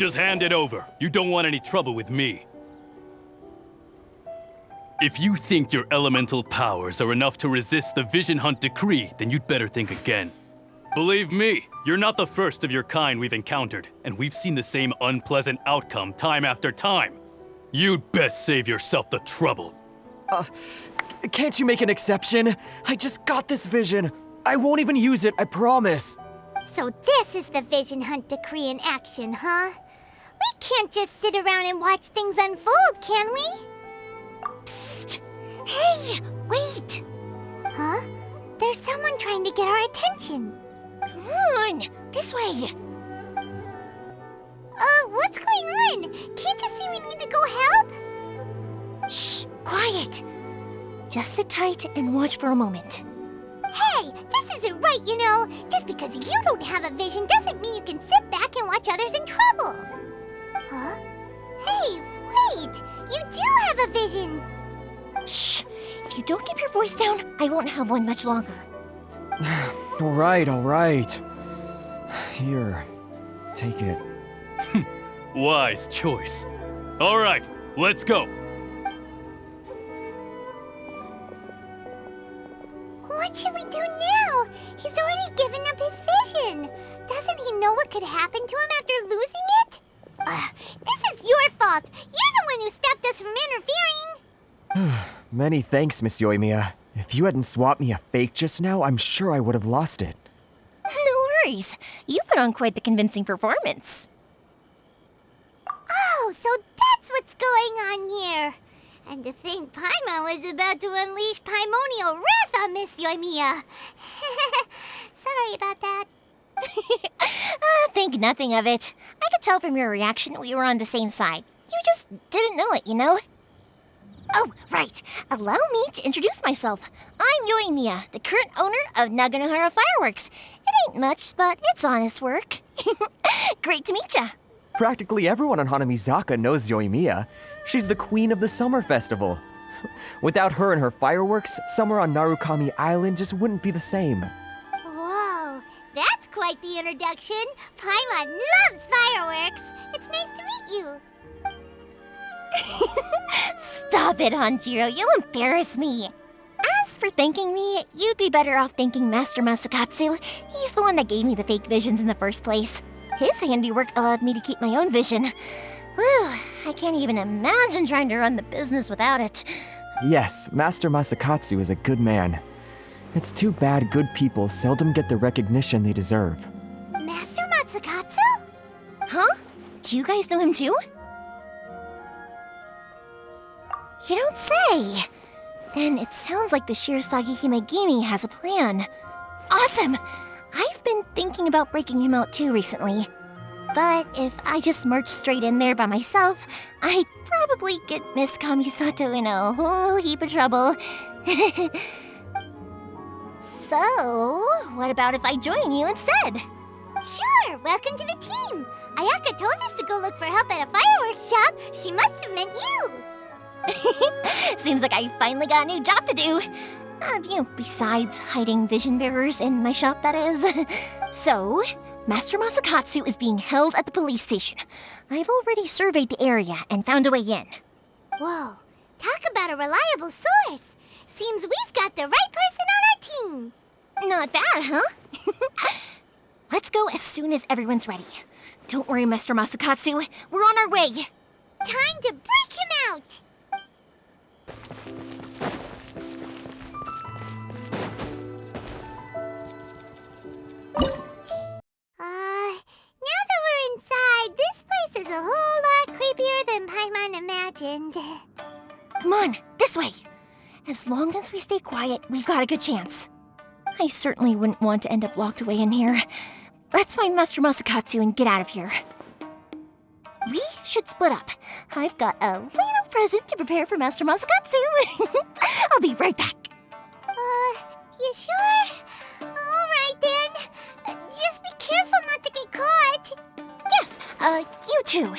Just hand it over. You don't want any trouble with me. If you think your elemental powers are enough to resist the Vision Hunt decree, then you'd better think again. Believe me, you're not the first of your kind we've encountered, and we've seen the same unpleasant outcome time after time. You'd best save yourself the trouble. Can't you make an exception? I just got this vision. I won't even use it, I promise. So this is the Vision Hunt decree in action, huh? We can't just sit around and watch things unfold, can we? Psst! Hey, wait! Huh? There's someone trying to get our attention. Come on, this way. What's going on? Can't you see we need to go help? Shh, quiet. Just sit tight and watch for a moment. Hey, this isn't right, you know. Just because you don't have a vision doesn't mean you can sit back and watch others in trouble. Huh? Hey, wait! You do have a vision! Shh! If you don't keep your voice down, I won't have one much longer. All right. Here, take it. Wise choice. All right, let's go. What should we do now? He's already given up his vision. Doesn't he know what could happen to him after losing it? This is your fault. You're the one who stopped us from interfering. Many thanks, Miss Yoimiya. If you hadn't swapped me a fake just now, I'm sure I would have lost it. No worries. You put on quite the convincing performance. Oh, so that's what's going on here. And to think Paimon was about to unleash Paimonial wrath on Miss Yoimiya. Sorry about that. Think nothing of it. I could tell from your reaction we were on the same side. You just didn't know it, you know? Oh, right. Allow me to introduce myself. I'm Yoimiya, the current owner of Naganohara Fireworks. It ain't much, but it's honest work. Great to meet ya. Practically everyone on Hanamizaka knows Yoimiya. She's the queen of the summer festival. Without her and her fireworks, summer on Narukami Island just wouldn't be the same. Whoa, that's quite the introduction. Paimon loves fireworks. It's nice to meet you. Stop it, Hanjiro. You'll embarrass me. As for thanking me, you'd be better off thanking Master Masakatsu. He's the one that gave me the fake visions in the first place. His handiwork allowed me to keep my own vision. Whew, I can't even imagine trying to run the business without it. Yes, Master Masakatsu is a good man. It's too bad good people seldom get the recognition they deserve. Master Masakatsu? Huh? Do you guys know him too? You don't say! Then it sounds like the Shirasagi Himegimi has a plan. Awesome! I've been thinking about breaking him out too recently. But if I just marched straight in there by myself, I'd probably get Miss Kamisato in a whole heap of trouble. So, what about if I join you instead? Sure, welcome to the team. Ayaka told us to go look for help at a fireworks shop. She must have meant you. Seems like I finally got a new job to do. Besides hiding vision bearers in my shop, that is. So, Master Masakatsu is being held at the police station. I've already surveyed the area and found a way in. Whoa, talk about a reliable source. Seems we've got the right person on our team. Not bad, huh? Let's go as soon as everyone's ready. Don't worry, Master Masakatsu. We're on our way. Time to break him out. Now that we're inside, this place is a whole lot creepier than Paimon imagined. Come on, this way. As long as we stay quiet, we've got a good chance. I certainly wouldn't want to end up locked away in here. Let's find Master Masakatsu and get out of here. We should split up. I've got a little present to prepare for Master Masakatsu. I'll be right back. You sure? Alright then. Just be careful not to get caught. Yes, you too.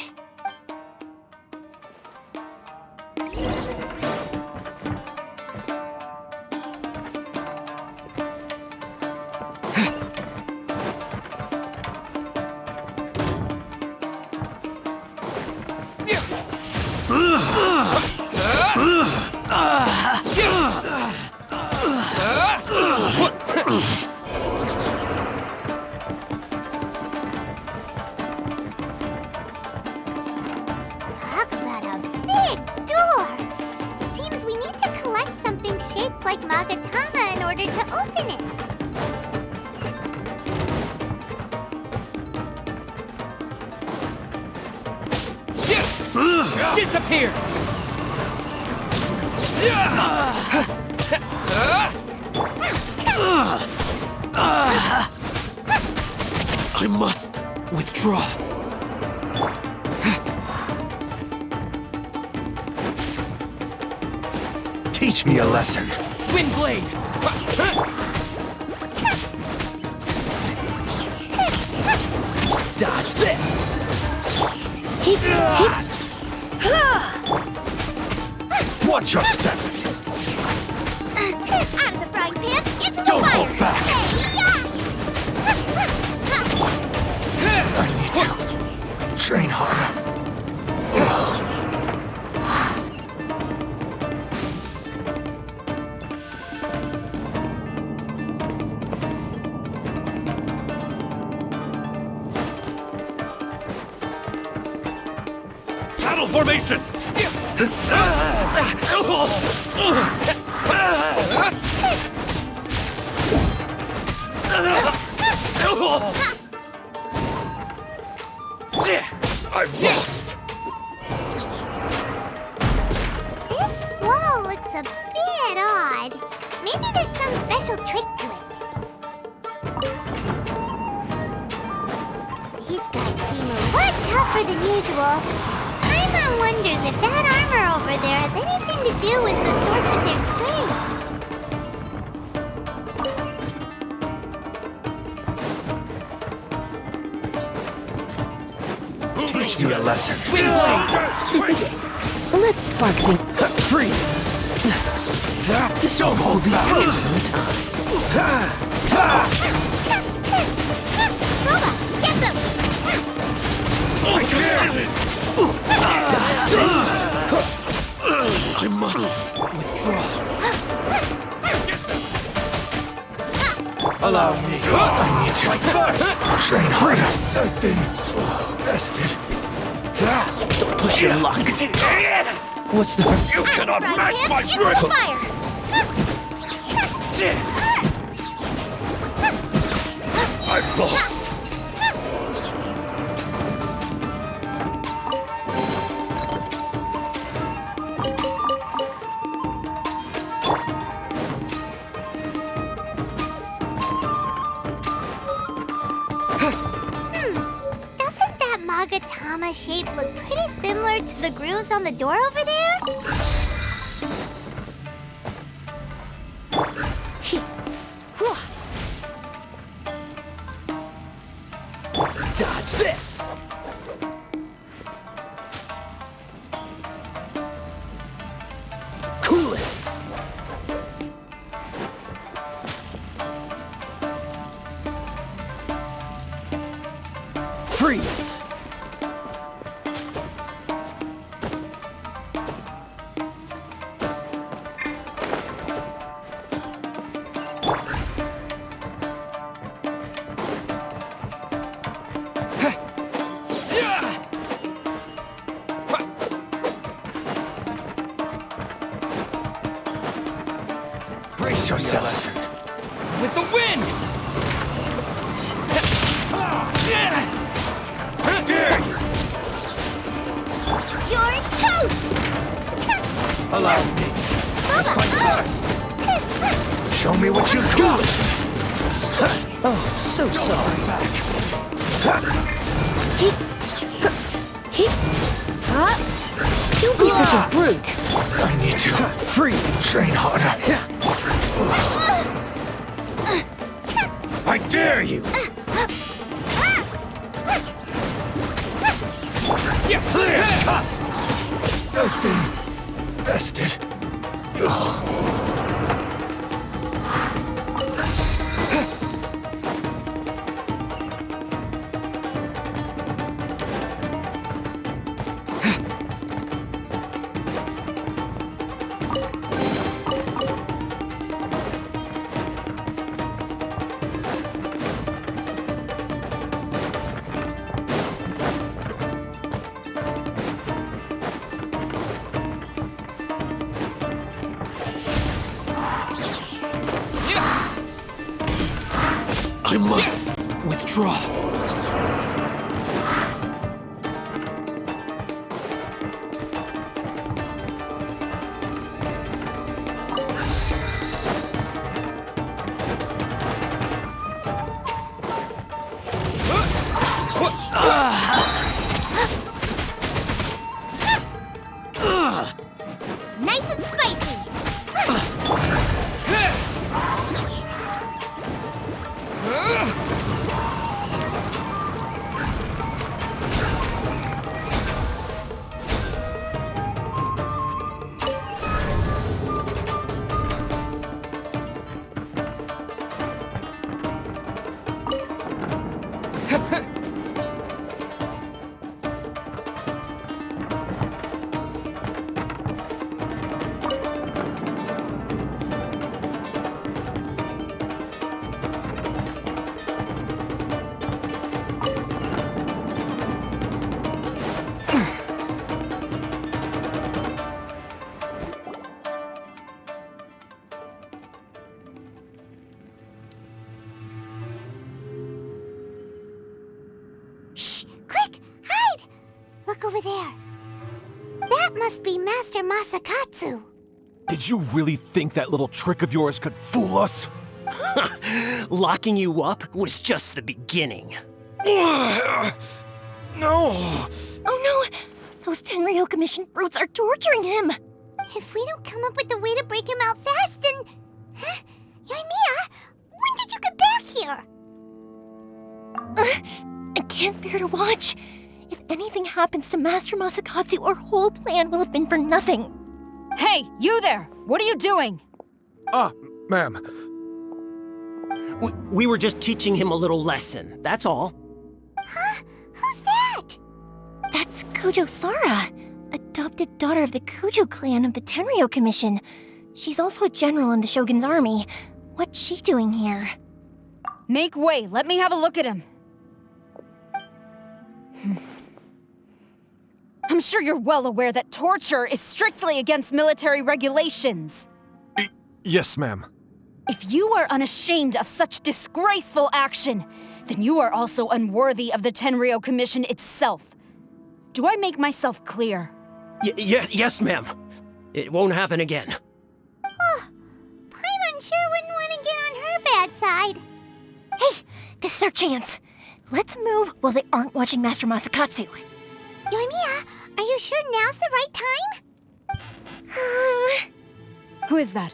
Talk about a big door! Seems we need to collect something shaped like Magatama in order to open it. Disappear! I must withdraw. Teach me a lesson. Windblade! Dodge this. Watch your step. Out of the frying pan, into the Don't fire! hold back. I need to train harder. Battle formation! I've lost. This wall looks a bit odd. Maybe there's some special trick to it. These guys seem a lot tougher than usual. Paimon wonders if that armor over there has anything to do with the source of their strength. Teach me a lesson. Let's spark things. Freeze. Don't hold back. Boba, get them! I dare it. Dodge this. I must withdraw. Allow me. I need to train harder. I've been bested. Don't push your luck. What's the... You cannot Frying match pan, my into grip. the fire! I've lost. Doesn't that Magatama shape look pretty similar to the grooves on the door over there? Dodge this. Cool it. Freeze. Brace yourself. With the wind! Dare you. You're toast! Allow me. Just my best. Show me what you've got. Oh, so sorry. Back. Don't be such a brute. I need to train harder. I dare you. Clear cut. I've been bested. I must withdraw. Nice and spicy. Shh! Quick! Hide! Look over there. That must be Master Masakatsu. Did you really think that little trick of yours could fool us? Locking you up was just the beginning. No! Oh no! Those Tenryo Commission brutes are torturing him! If we don't come up with a way to break him out fast, then... Huh? Yoimiya, when did you get back here? I can't bear to watch. If anything happens to Master Masakatsu, our whole plan will have been for nothing. Hey, you there! What are you doing? Ma'am. We were just teaching him a little lesson, that's all. Huh? Who's that? That's Kojo Sara, adopted daughter of the Kojo clan of the Tenryo Commission. She's also a general in the Shogun's army. What's she doing here? Make way, let me have a look at him. I'm sure you're well aware that torture is strictly against military regulations. Yes, ma'am. If you are unashamed of such disgraceful action, then you are also unworthy of the Tenryo Commission itself. Do I make myself clear? Yes, ma'am. It won't happen again. Oh, Paimon sure wouldn't want to get on her bad side. Hey, this is our chance. Let's move while they aren't watching Master Masakatsu. Yoimiya, are you sure now's the right time? Who is that?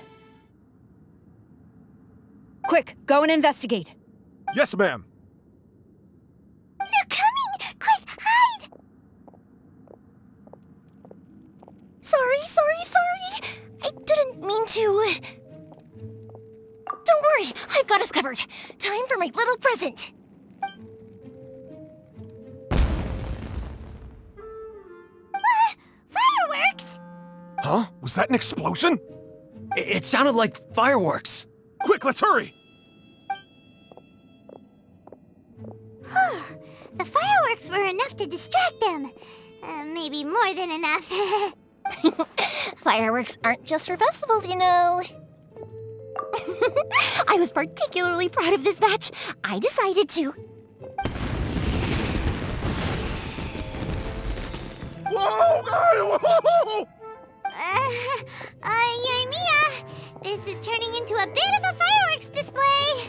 Quick, go and investigate. Yes, ma'am. They're coming! Quick, hide! Sorry. I didn't mean to. Don't worry, I've got us covered. Time for my little present. Fireworks! Huh? Was that an explosion? It sounded like fireworks. Quick, let's hurry! The fireworks were enough to distract them. Maybe more than enough. Fireworks aren't just for festivals, you know. I was particularly proud of this batch. I decided to. Whoa! Whoa! Yoimiya, this is turning into a bit of a fireworks display.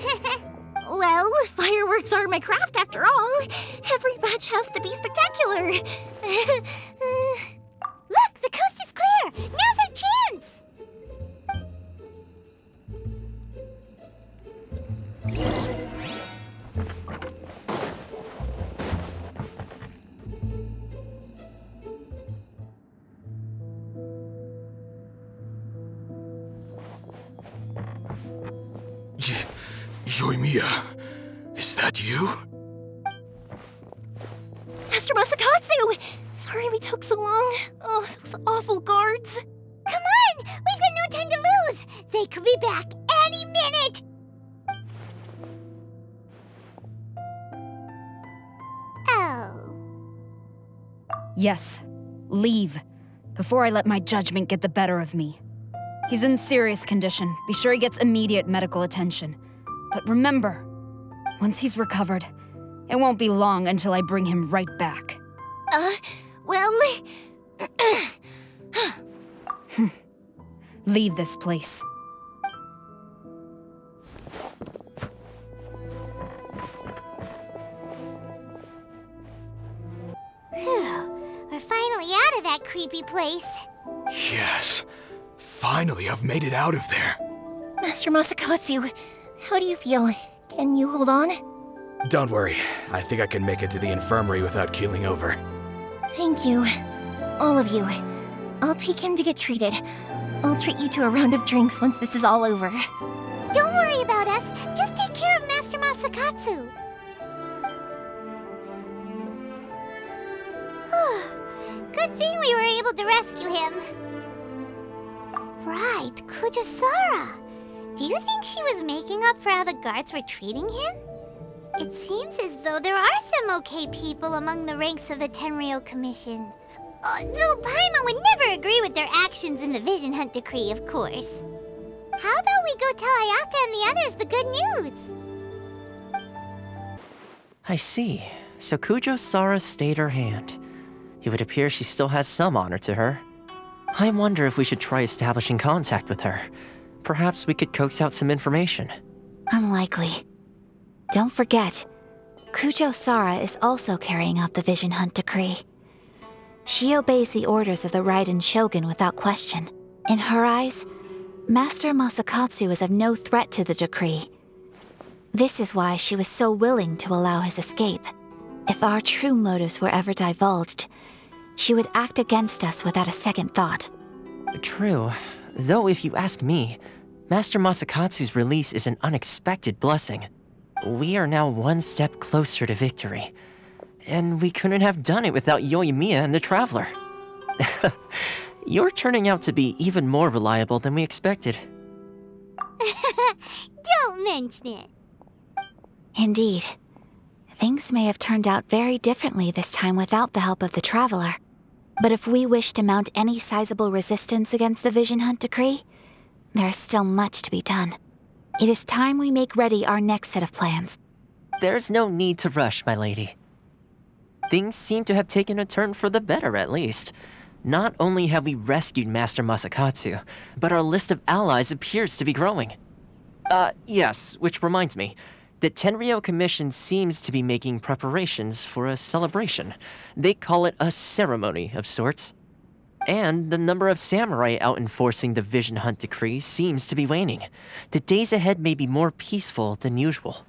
Well, fireworks are my craft after all. Every batch has to be spectacular. Look, the coast is clear. Now's our chance. Yoimiya, is that you? Master Masakatsu! Sorry we took so long. Oh, those awful guards. Come on, we've got no time to lose. They could be back any minute. Oh. Yes, leave. Before I let my judgment get the better of me. He's in serious condition. Be sure he gets immediate medical attention. But remember, Once he's recovered, it won't be long until I bring him right back. Well... Leave this place. Phew, we're finally out of that creepy place. Yes. Finally, I've made it out of there. Master Masakatsu, how do you feel? Can you hold on? Don't worry. I think I can make it to the infirmary without keeling over. Thank you. All of you. I'll take him to get treated. I'll treat you to a round of drinks once this is all over. Don't worry about us. Just take care of Master Masakatsu. Good thing we were able to rescue him. Right, Kujosara. Do you think she was making up for how the guards were treating him? It seems as though there are some okay people among the ranks of the Tenryou Commission. Though Paimon would never agree with their actions in the Vision Hunt Decree, of course. How about we go tell Ayaka and the others the good news? I see. So Kujo-Sara stayed her hand. It would appear she still has some honor to her. I wonder if we should try establishing contact with her. Perhaps we could coax out some information. Unlikely. Don't forget, Kujo-Sara is also carrying out the Vision Hunt Decree. She obeys the orders of the Raiden Shogun without question. In her eyes, Master Masakatsu is of no threat to the decree. This is why she was so willing to allow his escape. If our true motives were ever divulged, she would act against us without a second thought. True. Though if you ask me, Master Masakatsu's release is an unexpected blessing. We are now one step closer to victory. And we couldn't have done it without Yoimiya and the Traveler. You're turning out to be even more reliable than we expected. Don't mention it. Indeed. Things may have turned out very differently this time without the help of the Traveler. But if we wish to mount any sizable resistance against the Vision Hunt Decree, there is still much to be done. It is time we make ready our next set of plans. There's no need to rush, my lady. Things seem to have taken a turn for the better, at least. Not only have we rescued Master Masakatsu, but our list of allies appears to be growing. Yes, which reminds me. The Tenryou Commission seems to be making preparations for a celebration. They call it a ceremony of sorts. And the number of samurai out enforcing the Vision Hunt Decree seems to be waning. The days ahead may be more peaceful than usual.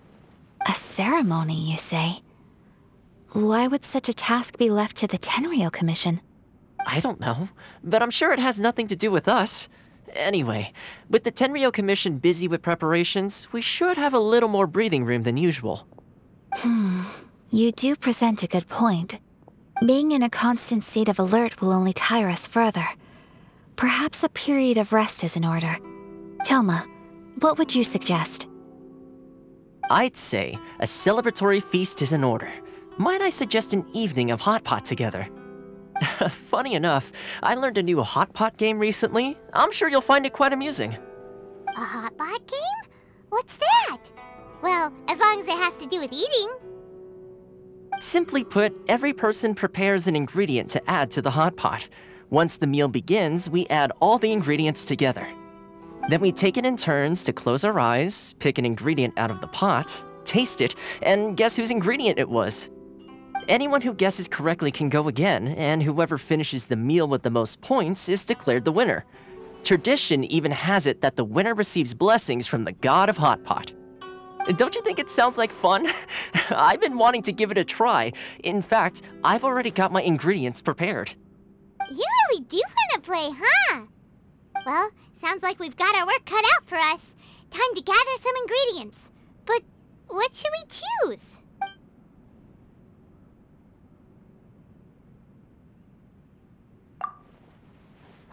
A ceremony, you say? Why would such a task be left to the Tenryou Commission? I don't know, but I'm sure it has nothing to do with us. Anyway, with the Tenryou Commission busy with preparations, we should have a little more breathing room than usual. You do present a good point. Being in a constant state of alert will only tire us further. Perhaps a period of rest is in order. Toma, what would you suggest? I'd say a celebratory feast is in order. Might I suggest an evening of hot pot together? Funny enough, I learned a new hot pot game recently. I'm sure you'll find it quite amusing. A hot pot game? What's that? Well, as long as it has to do with eating. Simply put, every person prepares an ingredient to add to the hot pot. Once the meal begins, we add all the ingredients together. Then we take it in turns to close our eyes, pick an ingredient out of the pot, taste it, and guess whose ingredient it was. Anyone who guesses correctly can go again, and whoever finishes the meal with the most points is declared the winner. Tradition even has it that the winner receives blessings from the god of hot pot. Don't you think it sounds like fun? I've been wanting to give it a try. In fact, I've already got my ingredients prepared. You really do want to play, huh? Well, sounds like we've got our work cut out for us. Time to gather some ingredients. But what should we choose?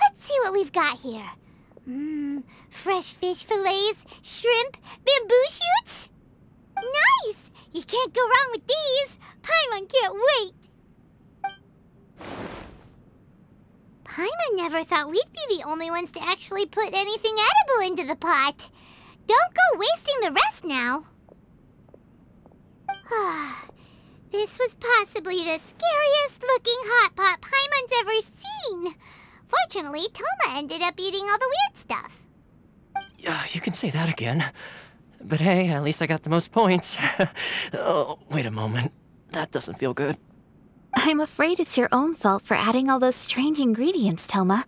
Let's see what we've got here. Fresh fish fillets, shrimp, bamboo shoots. Nice! You can't go wrong with these. Paimon can't wait. Paimon never thought we'd be the only ones to actually put anything edible into the pot. Don't go wasting the rest now. This was possibly the scariest looking hot pot Paimon's ever seen. Fortunately, Toma ended up eating all the weird stuff. Yeah, you can say that again. But hey, at least I got the most points. Oh, wait a moment. That doesn't feel good. I'm afraid it's your own fault for adding all those strange ingredients, Toma.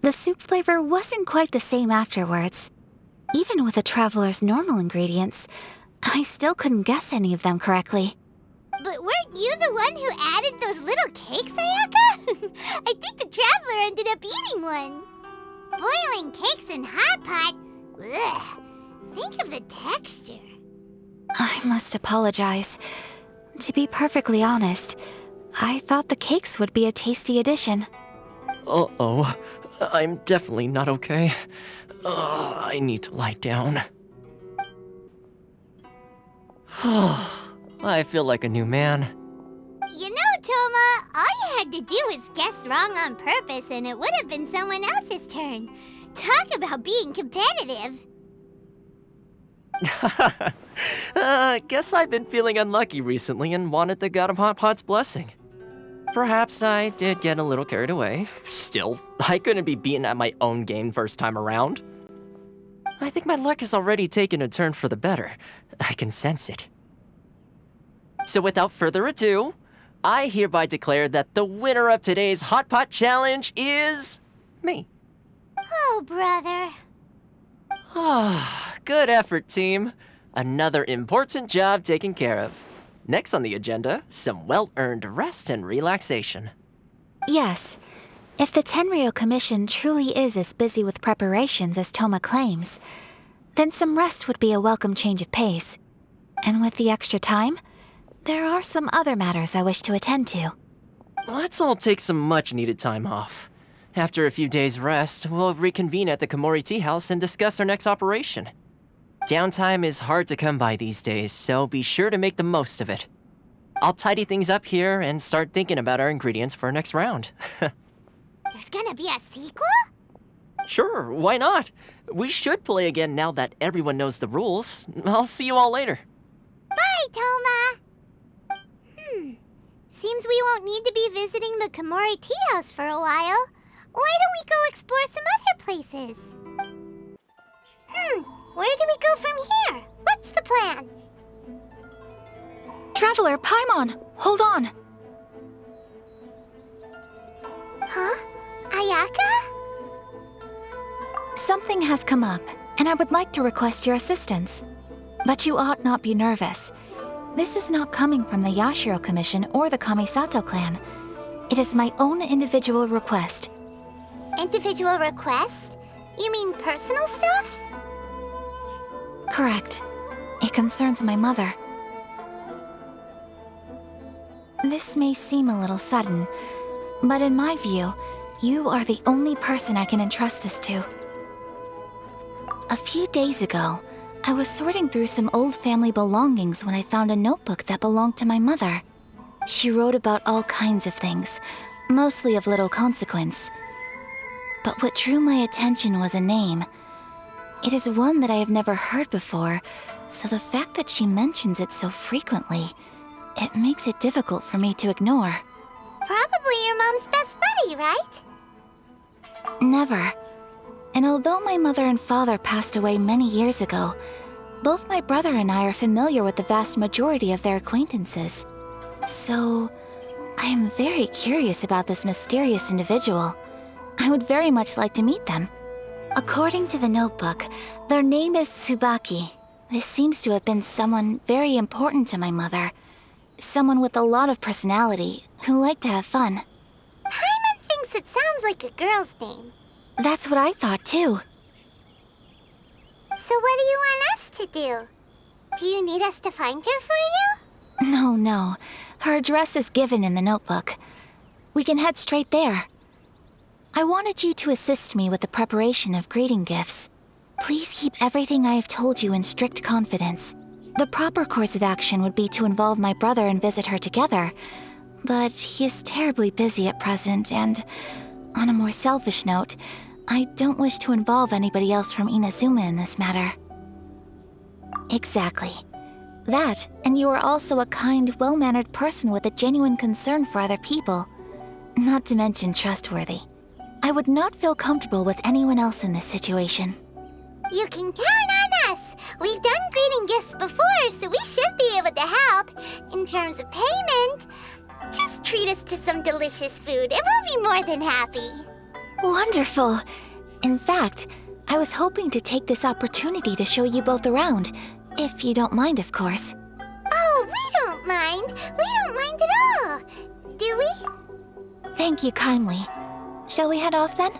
The soup flavor wasn't quite the same afterwards. Even with the traveler's normal ingredients, I still couldn't guess any of them correctly. But weren't you the one who added those little cakes, Ayaka? I think the traveler ended up eating one. Boiling cakes in hot pot? Ugh. Think of the texture. I must apologize. To be perfectly honest, I thought the cakes would be a tasty addition. Uh-oh. I'm definitely not okay. I need to lie down. I feel like a new man. You know, Toma, all you had to do was guess wrong on purpose and it would have been someone else's turn. Talk about being competitive. Guess I've been feeling unlucky recently and wanted the God of Hot Pot's blessing. Perhaps I did get a little carried away. Still, I couldn't be beaten at my own game first time around. I think my luck has already taken a turn for the better. I can sense it. So without further ado, I hereby declare that the winner of today's Hot Pot Challenge is... me. Oh, brother. Good effort, team. Another important job taken care of. Next on the agenda, some well-earned rest and relaxation. Yes, if the Tenryou Commission truly is as busy with preparations as Toma claims, then some rest would be a welcome change of pace. And with the extra time, there are some other matters I wish to attend to. Let's all take some much-needed time off. After a few days' rest, we'll reconvene at the Komori Tea House and discuss our next operation. Downtime is hard to come by these days, so be sure to make the most of it. I'll tidy things up here and start thinking about our ingredients for our next round. There's gonna be a sequel? Sure, why not? We should play again now that everyone knows the rules. I'll see you all later. Bye, Toma! Seems we won't need to be visiting the Komori Tea House for a while. Why don't we go explore some other places? Where do we go from here? What's the plan? Traveler, Paimon, hold on! Huh? Ayaka? Something has come up, and I would like to request your assistance. But you ought not be nervous. This is not coming from the Yashiro Commission or the Kamisato clan. It is my own individual request. Individual request? You mean personal stuff? Correct. It concerns my mother. This may seem a little sudden, but in my view, you are the only person I can entrust this to. A few days ago, I was sorting through some old family belongings when I found a notebook that belonged to my mother. She wrote about all kinds of things, mostly of little consequence. But what drew my attention was a name. It is one that I have never heard before, so the fact that she mentions it so frequently, it makes it difficult for me to ignore. Probably your mom's best buddy, right? Never. And although my mother and father passed away many years ago, both my brother and I are familiar with the vast majority of their acquaintances. So, I am very curious about this mysterious individual. I would very much like to meet them. According to the notebook, their name is Tsubaki. This seems to have been someone very important to my mother. Someone with a lot of personality, who liked to have fun. Paimon thinks it sounds like a girl's name. That's what I thought too. So what do you want us to do? Do you need us to find her for you? No. Her address is given in the notebook. We can head straight there. I wanted you to assist me with the preparation of greeting gifts. Please keep everything I have told you in strict confidence. The proper course of action would be to involve my brother and visit her together, but he is terribly busy at present, and on a more selfish note, I don't wish to involve anybody else from Inazuma in this matter. Exactly. That, and you are also a kind, well-mannered person with a genuine concern for other people. Not to mention trustworthy. I would not feel comfortable with anyone else in this situation. You can count on us. We've done greeting gifts before, so we should be able to help. In terms of payment, just treat us to some delicious food and we'll be more than happy. Wonderful. In fact, I was hoping to take this opportunity to show you both around, if you don't mind, of course. Oh, we don't mind. We don't mind at all. Do we? Thank you kindly. Shall we head off then?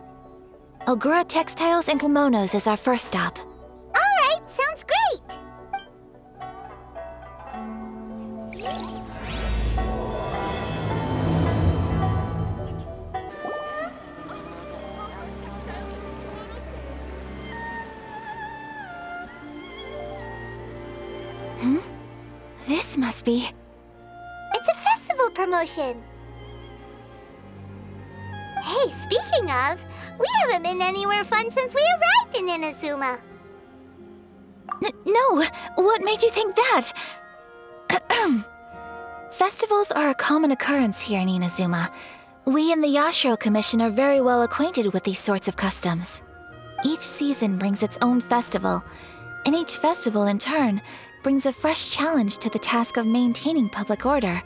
Ogura Textiles and Kimonos is our first stop. All right, sounds great. This must be... It's a festival promotion. Hey, speaking of, we haven't been anywhere fun since we arrived in Inazuma. No, what made you think that? Festivals are a common occurrence here in Inazuma. We in the Yashiro Commission are very well acquainted with these sorts of customs. Each season brings its own festival, and each festival in turn brings a fresh challenge to the task of maintaining public order.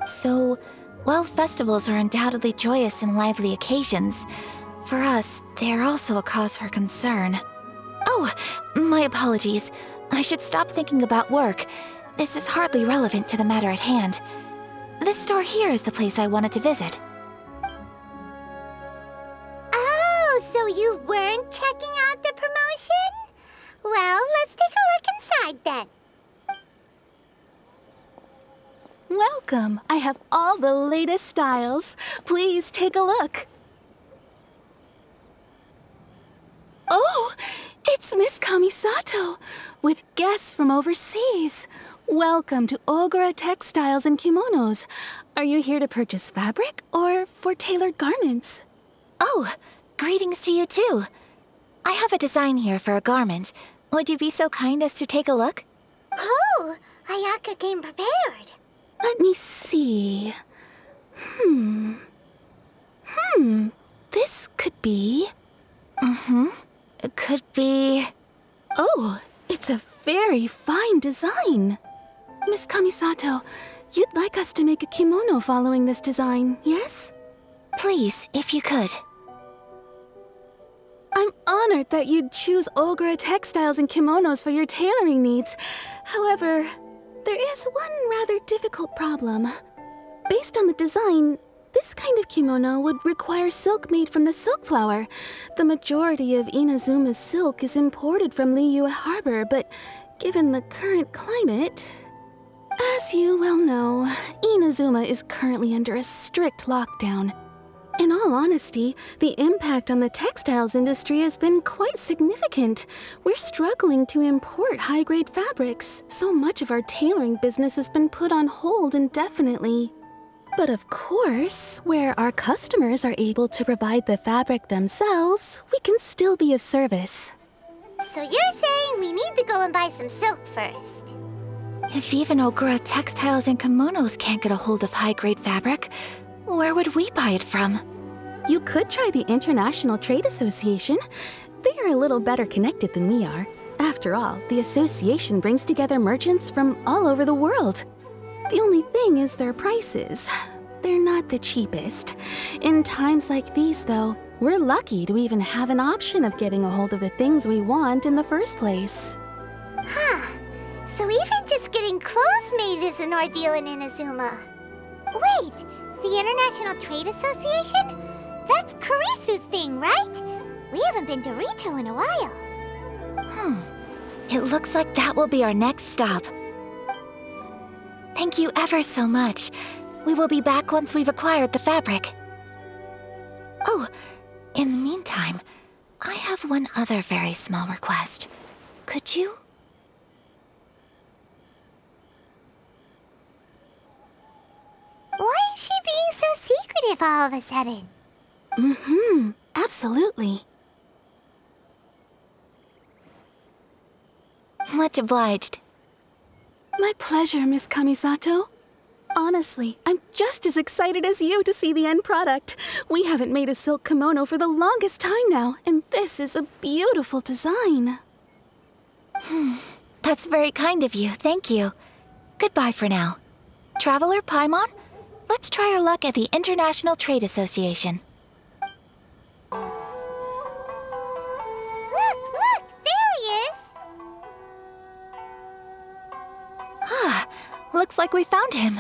So, while festivals are undoubtedly joyous and lively occasions, for us, they are also a cause for concern. Oh, my apologies. I should stop thinking about work. This is hardly relevant to the matter at hand. This store here is the place I wanted to visit. Oh, so you weren't checking out the promotion? Well, let's take a look inside then. Welcome. I have all the latest styles. Please take a look. Oh, it's Miss Kamisato with guests from overseas. Welcome to Ogura Textiles and Kimonos. Are you here to purchase fabric or for tailored garments? Oh, greetings to you too. I have a design here for a garment. Would you be so kind as to take a look? Oh, Ayaka came prepared. Let me see. This could be... It could be... Oh, it's a very fine design. Miss Kamisato, you'd like us to make a kimono following this design, yes? Please, if you could. I'm honored that you'd choose Ogura Textiles and Kimonos for your tailoring needs. However, there is one rather difficult problem. Based on the design, this kind of kimono would require silk made from the silk flower. The majority of Inazuma's silk is imported from Liyue Harbor, but given the current climate... As you well know, Inazuma is currently under a strict lockdown. In all honesty, the impact on the textiles industry has been quite significant. We're struggling to import high-grade fabrics. So much of our tailoring business has been put on hold indefinitely. But of course, where our customers are able to provide the fabric themselves, we can still be of service. So you're saying we need to go and buy some silk first? If even Ogura Textiles and Kimonos can't get a hold of high-grade fabric, where would we buy it from? You could try the International Trade Association. They are a little better connected than we are. After all, the association brings together merchants from all over the world. The only thing is their prices. They're not the cheapest. In times like these, though, we're lucky to even have an option of getting a hold of the things we want in the first place. Huh. So even just getting clothes made is an ordeal in Inazuma. Wait, the International Trade Association? That's Kurisu's thing, right? We haven't been to Rito in a while. It looks like that will be our next stop. Thank you ever so much. We will be back once we've acquired the fabric. Oh, in the meantime, I have one other very small request. Could you? Why is she being so secretive all of a sudden? Absolutely. Much obliged. My pleasure, Miss Kamisato. Honestly, I'm just as excited as you to see the end product. We haven't made a silk kimono for the longest time now, and this is a beautiful design. That's very kind of you, thank you. Goodbye for now. Traveler Paimon, let's try our luck at the International Trade Association. Look! There he is! Ah, looks like we found him.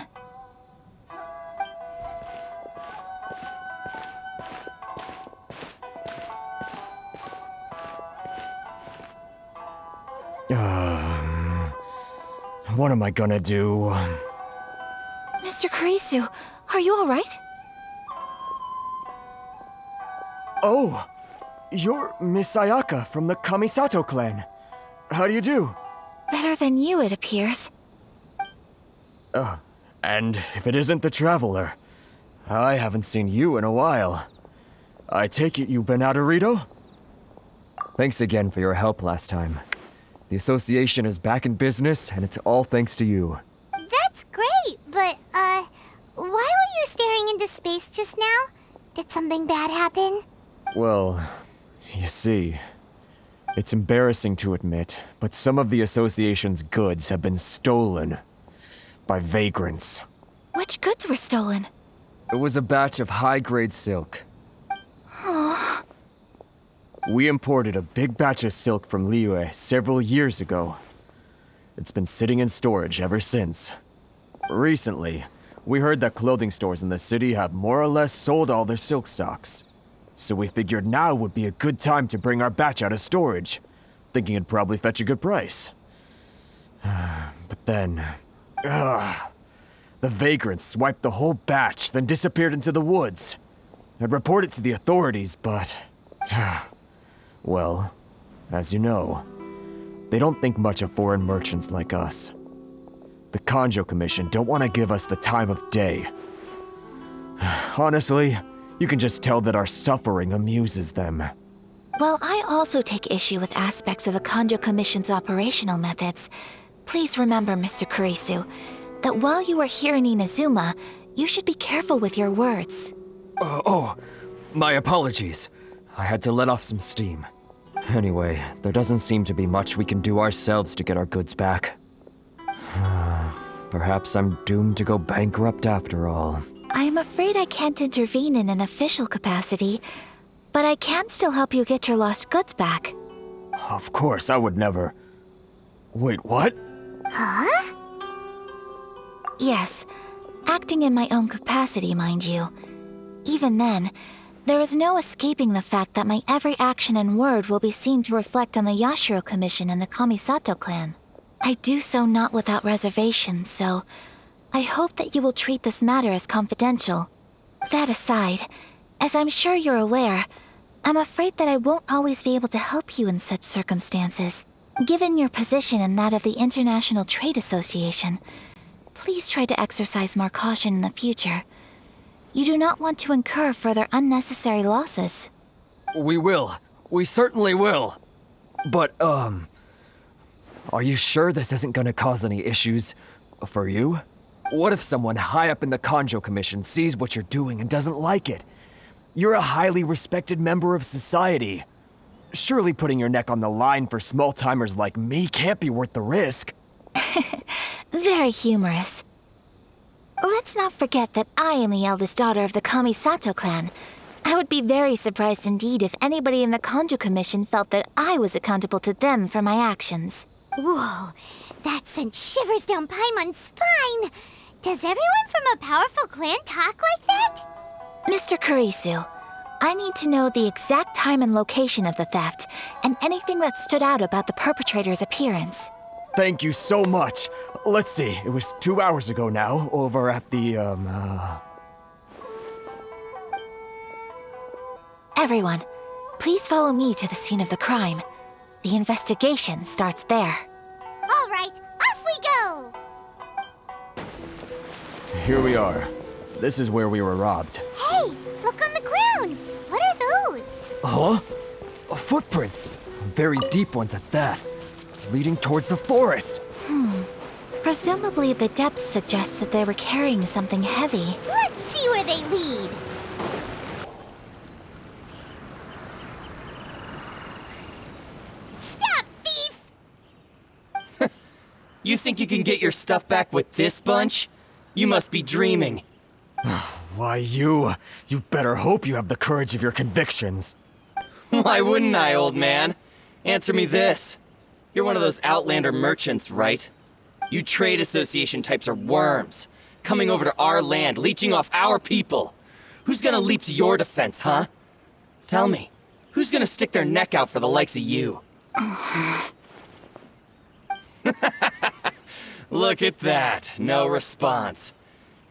What am I gonna do? Mr. Kurisu, are you alright? Oh! You're Miss Ayaka from the Kamisato clan. How do you do? Better than you, it appears. And if it isn't the Traveler, I haven't seen you in a while. I take it you've been out of Rito? Thanks again for your help last time. The association is back in business, and it's all thanks to you. That's great, but, why were you staring into space just now? Did something bad happen? Well, you see, it's embarrassing to admit, but some of the association's goods have been stolen by vagrants. Which goods were stolen? It was a batch of high-grade silk. Aww. We imported a big batch of silk from Liyue several years ago. It's been sitting in storage ever since. Recently, we heard that clothing stores in the city have more or less sold all their silk stocks. So we figured now would be a good time to bring our batch out of storage, thinking it'd probably fetch a good price. But then... the vagrants swiped the whole batch, then disappeared into the woods. I'd report it to the authorities, but... well, as you know, they don't think much of foreign merchants like us. The Kanjo Commission don't want to give us the time of day. Honestly, you can just tell that our suffering amuses them. Well, I also take issue with aspects of the Kanjo Commission's operational methods. Please remember, Mr. Kurisu, that while you are here in Inazuma, you should be careful with your words. My apologies. I had to let off some steam. Anyway, there doesn't seem to be much we can do ourselves to get our goods back. Perhaps I'm doomed to go bankrupt after all. I am afraid I can't intervene in an official capacity, but I can still help you get your lost goods back. Of course, I would never... Wait, what? Huh? Yes, acting in my own capacity, mind you. Even then, there is no escaping the fact that my every action and word will be seen to reflect on the Yashiro Commission and the Kamisato clan. I do so not without reservation, so I hope that you will treat this matter as confidential. That aside, as I'm sure you're aware, I'm afraid that I won't always be able to help you in such circumstances. Given your position and that of the International Trade Association, please try to exercise more caution in the future. You do not want to incur further unnecessary losses. We will. We certainly will. But, are you sure this isn't gonna cause any issues for you? What if someone high up in the Kanjo Commission sees what you're doing and doesn't like it? You're a highly respected member of society. Surely putting your neck on the line for small-timers like me can't be worth the risk. Very humorous. Let's not forget that I am the eldest daughter of the Kamisato clan. I would be very surprised indeed if anybody in the Kanjo Commission felt that I was accountable to them for my actions. Whoa, that sent shivers down Paimon's spine! Does everyone from a powerful clan talk like that? Mr. Kurisu, I need to know the exact time and location of the theft, and anything that stood out about the perpetrator's appearance. Thank you so much. Let's see, it was 2 hours ago now, over at the, Everyone, please follow me to the scene of the crime. The investigation starts there. All right, off we go! Here we are. This is where we were robbed. Hey, look on the ground! What are those? Huh? Footprints. Very deep ones at that. Leading towards the forest. Presumably the depth suggests that they were carrying something heavy. Let's see where they lead. Stop, thief! You think you can get your stuff back with this bunch? You must be dreaming. Why, you better hope you have the courage of your convictions. Why wouldn't I, old man? Answer me this. You're one of those Outlander merchants, right? You trade association types are worms, coming over to our land, leeching off our people. Who's gonna leap to your defense, huh? Tell me, who's gonna stick their neck out for the likes of you? Look at that, no response.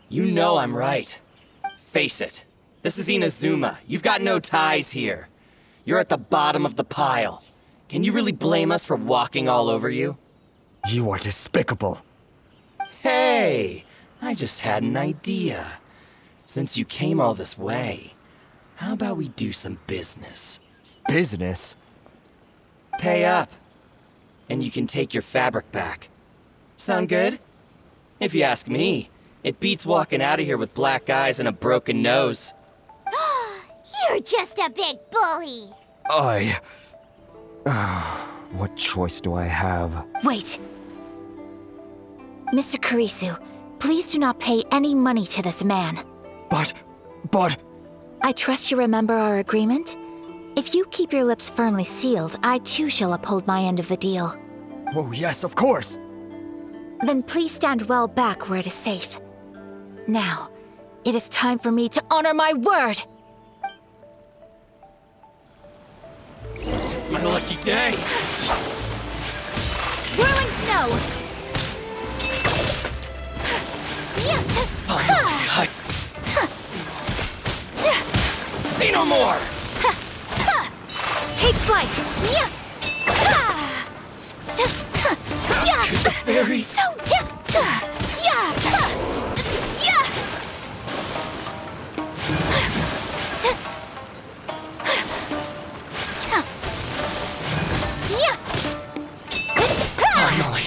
You know I'm right. Face it, this is Inazuma. You've got no ties here. You're at the bottom of the pile. Can you really blame us for walking all over you? You are despicable. Hey, I just had an idea. Since you came all this way, how about we do some business? Business? Pay up, and you can take your fabric back. Sound good? If you ask me, it beats walking out of here with black eyes and a broken nose. You're just a big bully. What choice do I have? Wait! Mr. Kurisu, please do not pay any money to this man. But... I trust you remember our agreement? If you keep your lips firmly sealed, I too shall uphold my end of the deal. Oh, yes, of course. Then please stand well back where it is safe. Now, it is time for me to honor my word! It's my lucky day. Whirling snow! Say no more! Take flight! To the fairies! Finally,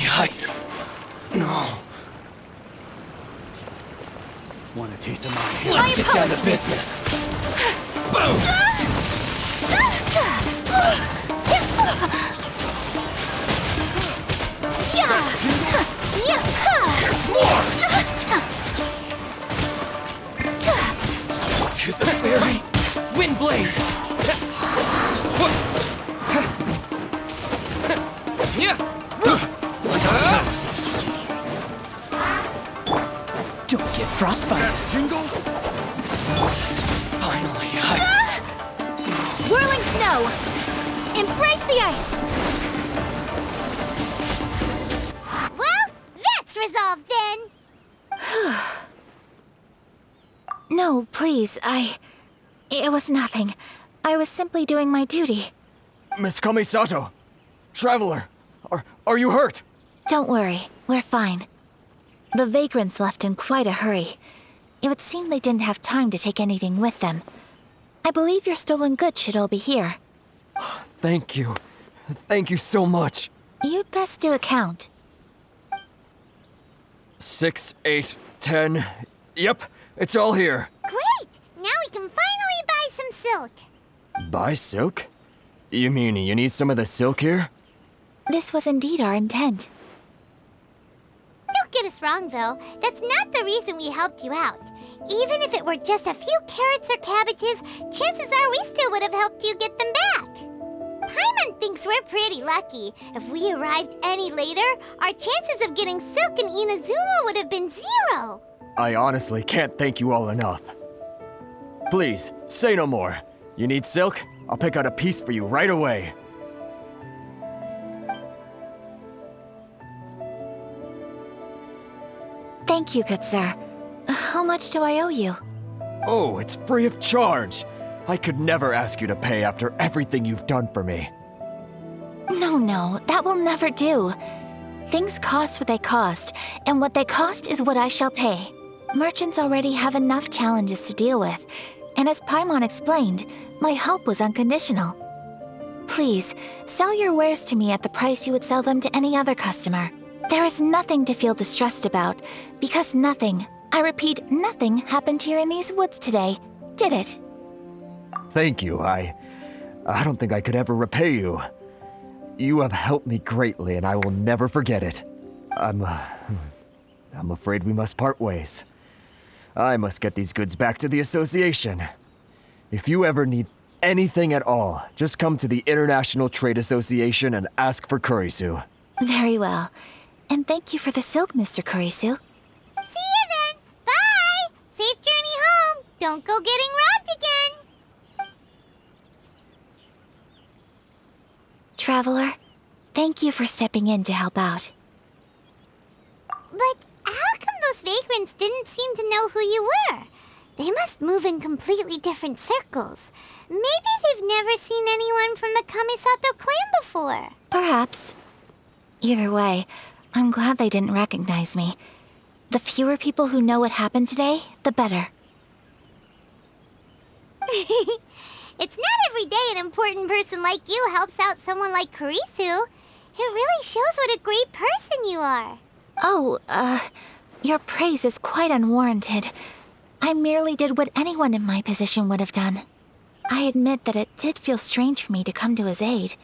No. Want a taste of my Let's get down to business. Boom! More! To the fairy! Windblade! Don't get frostbite. Finally, Whirling snow! Embrace the ice! Well, that's resolved then! No, please, It was nothing. I was simply doing my duty. Miss Kamisato! Traveler! Are you hurt? Don't worry, we're fine. The vagrants left in quite a hurry. It would seem they didn't have time to take anything with them. I believe your stolen goods should all be here. Thank you. Thank you so much. You'd best do a count. 6, 8, 10. Yep, it's all here. Great! Now we can finally buy some silk. Buy silk? You mean you need some of the silk here? This was indeed our intent. Don't get us wrong, though. That's not the reason we helped you out. Even if it were just a few carrots or cabbages, chances are we still would have helped you get them back. Paimon thinks we're pretty lucky. If we arrived any later, our chances of getting silk in Inazuma would have been 0. I honestly can't thank you all enough. Please, say no more. You need silk? I'll pick out a piece for you right away. Thank you, good sir. How much do I owe you? Oh, it's free of charge. I could never ask you to pay after everything you've done for me. No, that will never do. Things cost what they cost, and what they cost is what I shall pay. Merchants already have enough challenges to deal with, and as Paimon explained, my help was unconditional. Please, sell your wares to me at the price you would sell them to any other customer. There is nothing to feel distressed about, because nothing, I repeat, nothing happened here in these woods today, did it? Thank you. I don't think I could ever repay you. You have helped me greatly, and I will never forget it. I'm afraid we must part ways. I must get these goods back to the association. If you ever need anything at all, just come to the International Trade Association and ask for Kurisu. Very well. And thank you for the silk, Mr. Kurisu. See you then. Bye. Safe journey home. Don't go getting robbed again. Traveler, thank you for stepping in to help out. But how come those vagrants didn't seem to know who you were? They must move in completely different circles. Maybe they've never seen anyone from the Kamisato clan before. Perhaps. Either way, I'm glad they didn't recognize me. The fewer people who know what happened today, the better. It's not every day an important person like you helps out someone like Kurisu. It really shows what a great person you are. Oh, your praise is quite unwarranted. I merely did what anyone in my position would have done. I admit that it did feel strange for me to come to his aid.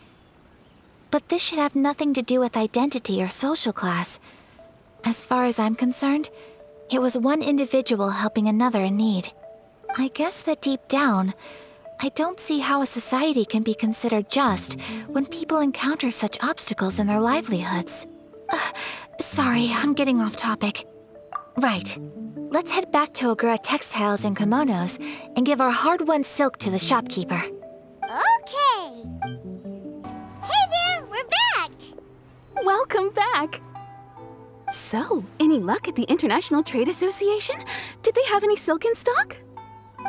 But this should have nothing to do with identity or social class. As far as I'm concerned, it was one individual helping another in need. I guess that deep down, I don't see how a society can be considered just when people encounter such obstacles in their livelihoods. Sorry, I'm getting off topic. Right. Let's head back to Ogura Textiles and Kimonos and give our hard-won silk to the shopkeeper. Okay. Hey there, we're back. Welcome back. So, any luck at the International Trade Association? Did they have any silk in stock?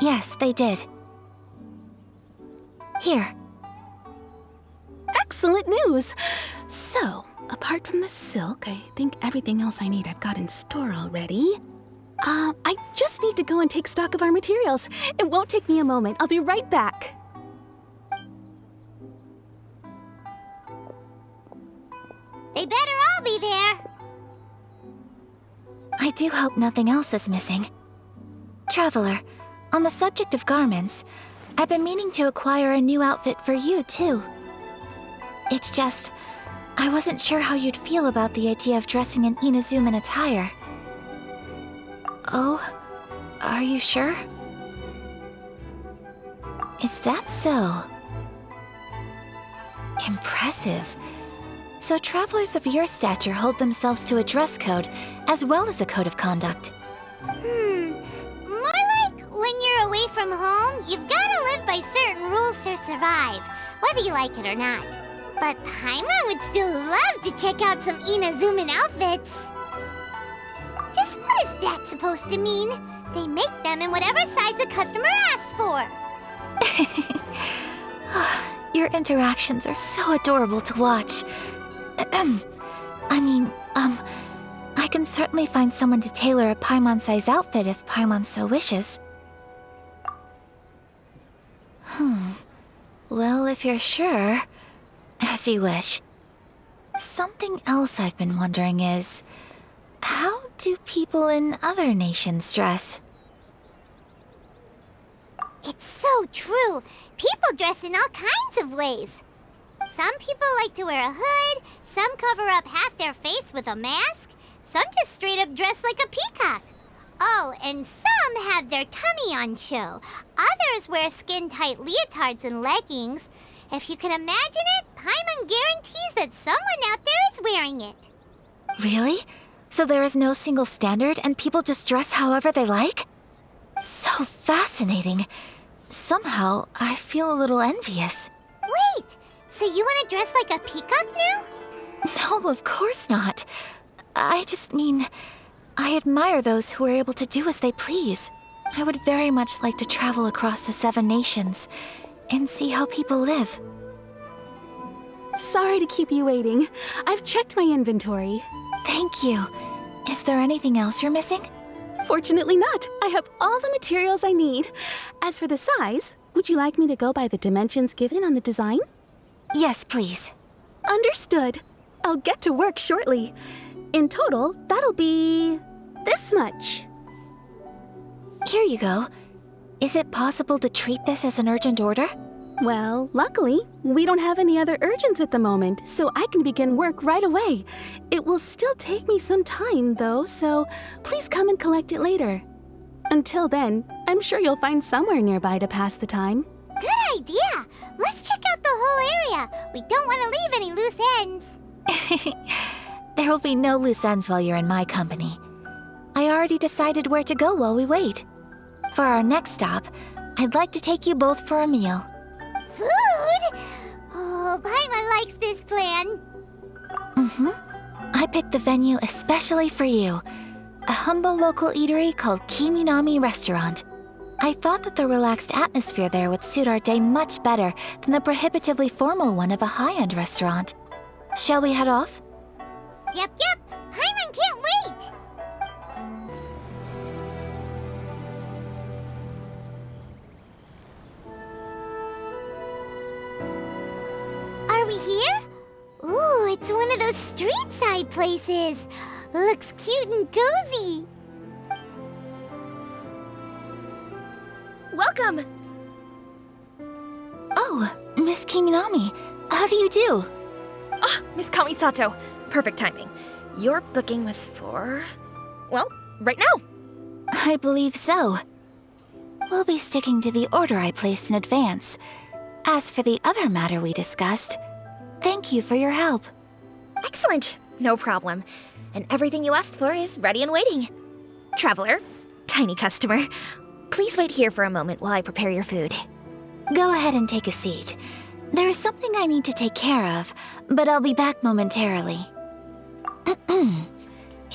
Yes, they did. Here. Excellent news! So, apart from the silk, I think everything else I need I've got in store already. I just need to go and take stock of our materials. It won't take me a moment. I'll be right back. They better all be there. I do hope nothing else is missing. Traveler, on the subject of garments, I've been meaning to acquire a new outfit for you, too. It's just, I wasn't sure how you'd feel about the idea of dressing in Inazuman attire. Oh, are you sure? Is that so? Impressive. So travelers of your stature hold themselves to a dress code, as well as a code of conduct. More like when you're away from home, you've gotta live by certain rules to survive, whether you like it or not. But Paimon would still love to check out some Inazuman outfits. Just what is that supposed to mean? They make them in whatever size the customer asks for. Your interactions are so adorable to watch. I can certainly find someone to tailor a Paimon-size outfit if Paimon so wishes. Well, if you're sure, as you wish. Something else I've been wondering is, how do people in other nations dress? It's so true. People dress in all kinds of ways. Some people like to wear a hood, some cover up half their face with a mask, some just straight up dress like a peacock. Oh, and some have their tummy on show. Others wear skin-tight leotards and leggings. If you can imagine it, Paimon guarantees that someone out there is wearing it. Really? So there is no single standard and people just dress however they like? So fascinating. Somehow, I feel a little envious. Wait, so you want to dress like a peacock now? No, of course not. I just mean, I admire those who are able to do as they please. I would very much like to travel across the 7 nations and see how people live. Sorry to keep you waiting. I've checked my inventory. Thank you. Is there anything else you're missing? Fortunately not. I have all the materials I need. As for the size, would you like me to go by the dimensions given on the design? Yes, please. Understood. I'll get to work shortly. In total, that'll be this much. Here you go. Is it possible to treat this as an urgent order? Well, luckily, we don't have any other urgents at the moment, so I can begin work right away. It will still take me some time, though, so please come and collect it later. Until then, I'm sure you'll find somewhere nearby to pass the time. Good idea. Let's check out the whole area. We don't want to leave any loose ends. There will be no loose ends while you're in my company. I already decided where to go while we wait. For our next stop, I'd like to take you both for a meal. Food? Oh, Paimon likes this plan. I picked the venue especially for you. A humble local eatery called Kiminami Restaurant. I thought that the relaxed atmosphere there would suit our day much better than the prohibitively formal one of a high-end restaurant. Shall we head off? Yep. Paimon can't wait. Are we here? Ooh, it's one of those street-side places. Looks cute and cozy. Welcome! Oh, Miss Kiminami, how do you do? Ah, Miss Kamisato. Perfect timing. Your booking was for... well, right now. I believe so. We'll be sticking to the order I placed in advance. As for the other matter we discussed, thank you for your help. Excellent. No problem. And everything you asked for is ready and waiting. Traveler, tiny customer, please wait here for a moment while I prepare your food. Go ahead and take a seat. There is something I need to take care of, but I'll be back momentarily.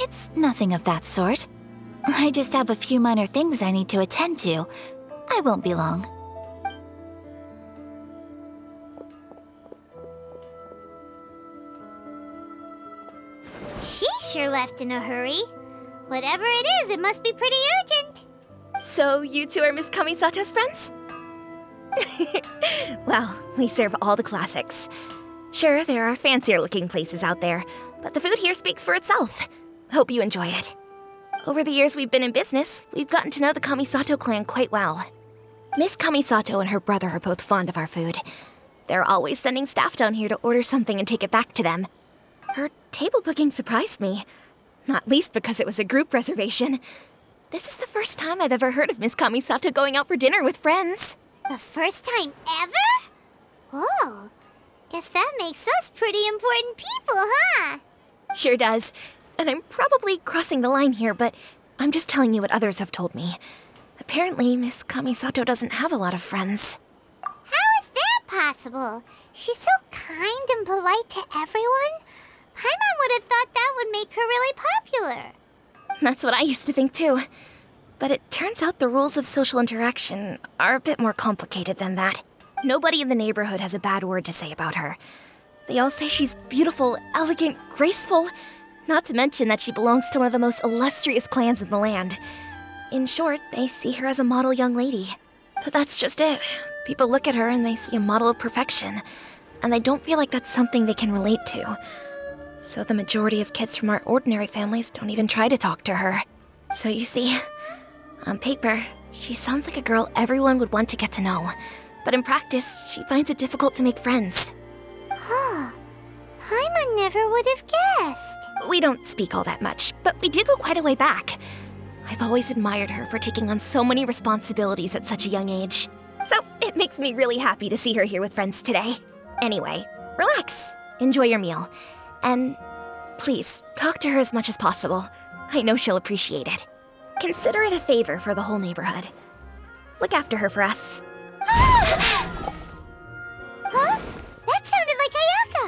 It's nothing of that sort. I just have a few minor things I need to attend to. I won't be long. She sure left in a hurry. Whatever it is, it must be pretty urgent. So you two are Miss Kamisato's friends? Well, we serve all the classics. Sure, there are fancier-looking places out there, but the food here speaks for itself. Hope you enjoy it. Over the years we've been in business, we've gotten to know the Kamisato clan quite well. Miss Kamisato and her brother are both fond of our food. They're always sending staff down here to order something and take it back to them. Her table booking surprised me, not least because it was a group reservation. This is the first time I've ever heard of Miss Kamisato going out for dinner with friends. The first time ever? Oh, guess that makes us pretty important people, huh? Sure does. And I'm probably crossing the line here, but I'm just telling you what others have told me. Apparently, Miss Kamisato doesn't have a lot of friends. How is that possible? She's so kind and polite to everyone. Paimon would have thought that would make her really popular. That's what I used to think too. But it turns out the rules of social interaction are a bit more complicated than that. Nobody in the neighborhood has a bad word to say about her. They all say she's beautiful, elegant, graceful, not to mention that she belongs to one of the most illustrious clans in the land. In short, they see her as a model young lady. But that's just it. People look at her and they see a model of perfection, and they don't feel like that's something they can relate to. So the majority of kids from our ordinary families don't even try to talk to her. So you see, on paper, she sounds like a girl everyone would want to get to know. But in practice, she finds it difficult to make friends. Huh. Paimon never would have guessed. We don't speak all that much, but we do go quite a way back. I've always admired her for taking on so many responsibilities at such a young age. So it makes me really happy to see her here with friends today. Anyway, relax, enjoy your meal, and please, talk to her as much as possible. I know she'll appreciate it. Consider it a favor for the whole neighborhood. Look after her for us. Huh? That sounded like Ayaka.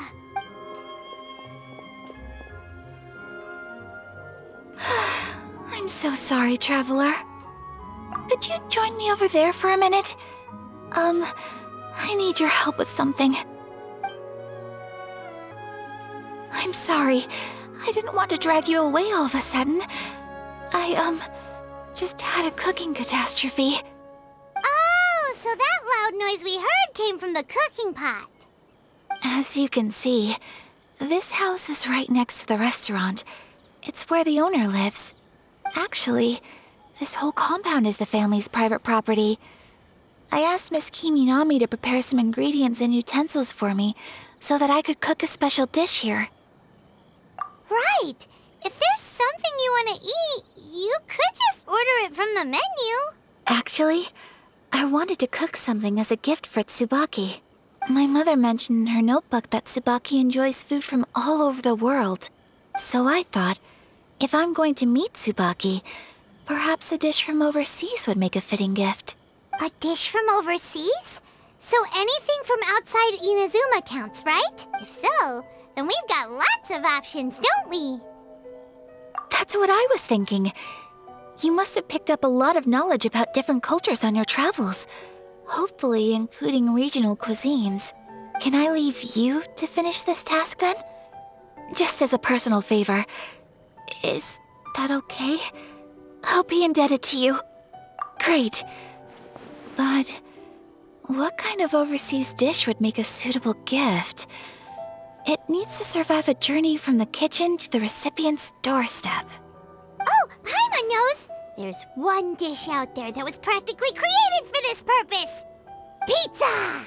I'm so sorry, traveler. Could you join me over there for a minute? I need your help with something. I'm sorry. I didn't want to drag you away all of a sudden. I, just had a cooking catastrophe. Oh, so that loud noise we heard came from the cooking pot. As you can see, this house is right next to the restaurant, It's where the owner lives. Actually, this whole compound is the family's private property. I asked Miss Kiminami to prepare some ingredients and utensils for me so that I could cook a special dish here. Right! If there's something you want to eat, you could just order it from the menu. Actually, I wanted to cook something as a gift for Tsubaki. My mother mentioned in her notebook that Tsubaki enjoys food from all over the world. So I thought, if I'm going to meet Tsubaki, perhaps a dish from overseas would make a fitting gift. A dish from overseas? So anything from outside Inazuma counts, right? If so, then we've got lots of options, don't we? That's what I was thinking. You must have picked up a lot of knowledge about different cultures on your travels, hopefully including regional cuisines. Can I leave you to finish this task then? Just as a personal favor. Is that okay? I'll be indebted to you. Great. But what kind of overseas dish would make a suitable gift? It needs to survive a journey from the kitchen to the recipient's doorstep. Oh, Paimon knows! There's one dish out there that was practically created for this purpose! Pizza!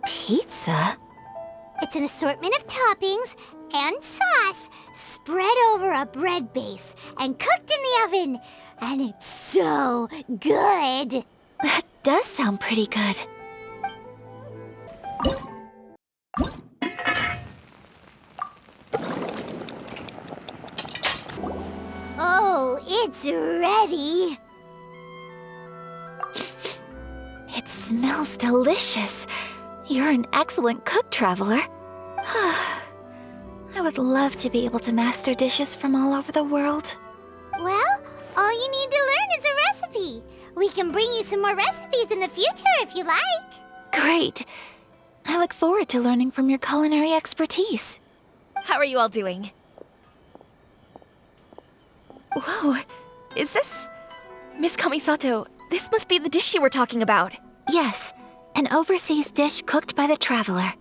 Pizza? It's an assortment of toppings and sauce spread over a bread base and cooked in the oven. And it's so good! That does sound pretty good. Oh, it's ready! It smells delicious. You're an excellent cook, Traveler. I would love to be able to master dishes from all over the world. Well, all you need to learn is a recipe. We can bring you some more recipes in the future if you like. Great. I look forward to learning from your culinary expertise. How are you all doing? Whoa, is this... Miss Kamisato, this must be the dish you were talking about. Yes, an overseas dish cooked by the Traveler.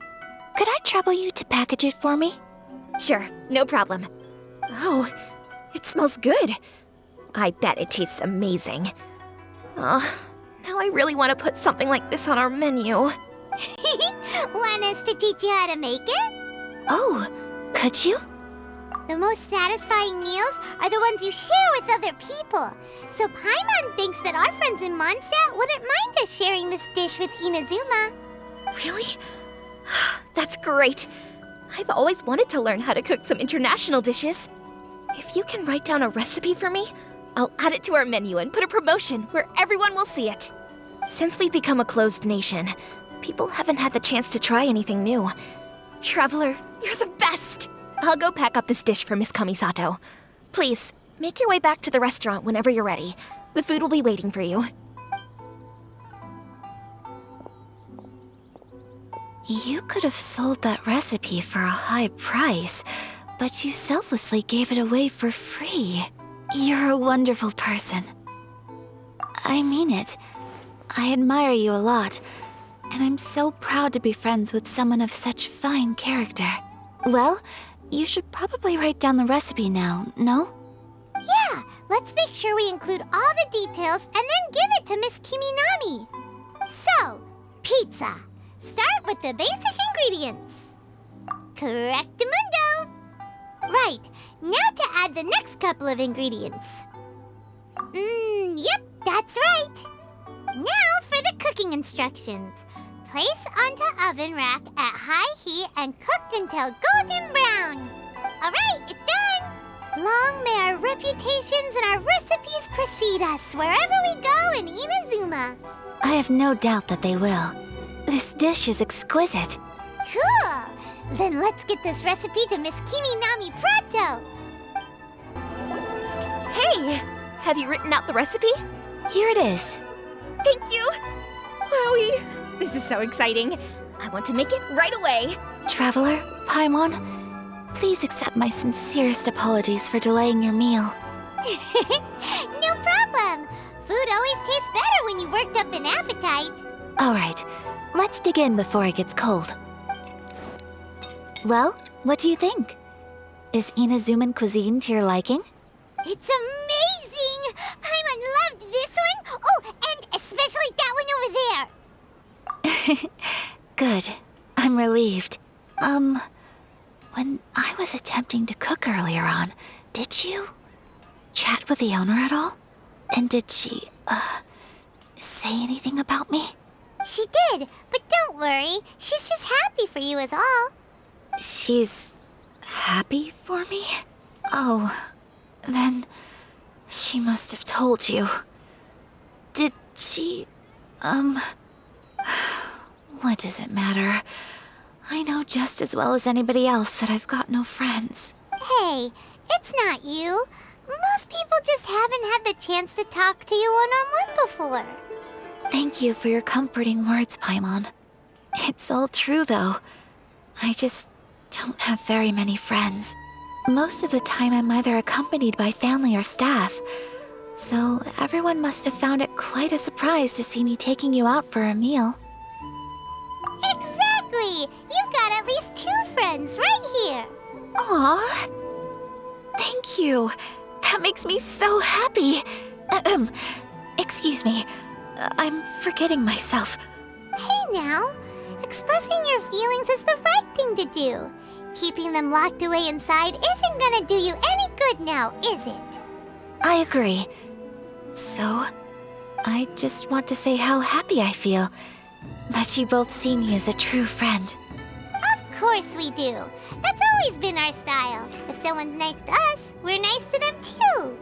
Could I trouble you to package it for me? Sure, no problem. Oh, it smells good. I bet it tastes amazing. Oh, now I really want to put something like this on our menu. Want us to teach you how to make it? Oh, could you? The most satisfying meals are the ones you share with other people. So Paimon thinks that our friends in Mondstadt wouldn't mind us sharing this dish with Inazuma. Really? That's great. I've always wanted to learn how to cook some international dishes. If you can write down a recipe for me, I'll add it to our menu and put a promotion where everyone will see it. Since we've become a closed nation, people haven't had the chance to try anything new. Traveler, you're the best! I'll go pack up this dish for Miss Kamisato. Please, make your way back to the restaurant whenever you're ready. The food will be waiting for you. You could have sold that recipe for a high price, but you selflessly gave it away for free. You're a wonderful person. I mean it. I admire you a lot, and I'm so proud to be friends with someone of such fine character. Well, you should probably write down the recipe now, no? Yeah, let's make sure we include all the details and then give it to Miss Kiminami. So, pizza. Start with the basic ingredients. Correctamundo. Right, now to add the next couple of ingredients. Yep, that's right. Now for the cooking instructions. Place onto oven rack at high heat and cooked until golden brown. Alright, it's done. Long may our reputations and our recipes precede us wherever we go in Inazuma. I have no doubt that they will. This dish is exquisite. Cool. Then let's get this recipe to Miss Kiminami pronto. Hey! Have you written out the recipe? Here it is. Thank you! Wowie! This is so exciting. I want to make it right away. Traveler, Paimon, please accept my sincerest apologies for delaying your meal. No problem. Food always tastes better when you've worked up an appetite. All right, let's dig in before it gets cold. Well, what do you think? Is Inazuman cuisine to your liking? It's amazing! Paimon loved this one! Oh, and especially that one over there! Good. I'm relieved. When I was attempting to cook earlier on, did you chat with the owner at all? And did she, say anything about me? She did, but don't worry. She's just happy for you is all. She's happy for me? Oh, then she must have told you. Did she, what does it matter? I know just as well as anybody else that I've got no friends. Hey, it's not you. Most people just haven't had the chance to talk to you one-on-one before. Thank you for your comforting words, Paimon. It's all true, though. I just don't have very many friends. Most of the time I'm either accompanied by family or staff, so everyone must have found it quite a surprise to see me taking you out for a meal. Exactly! You've got at least 2 friends right here. Aw! Thank you. That makes me so happy. Excuse me. I'm forgetting myself. Hey now, expressing your feelings is the right thing to do. Keeping them locked away inside isn't gonna do you any good now, is it? I agree. So, I just want to say how happy I feel that you both see me as a true friend. Of course we do. That's always been our style. If someone's nice to us, we're nice to them too.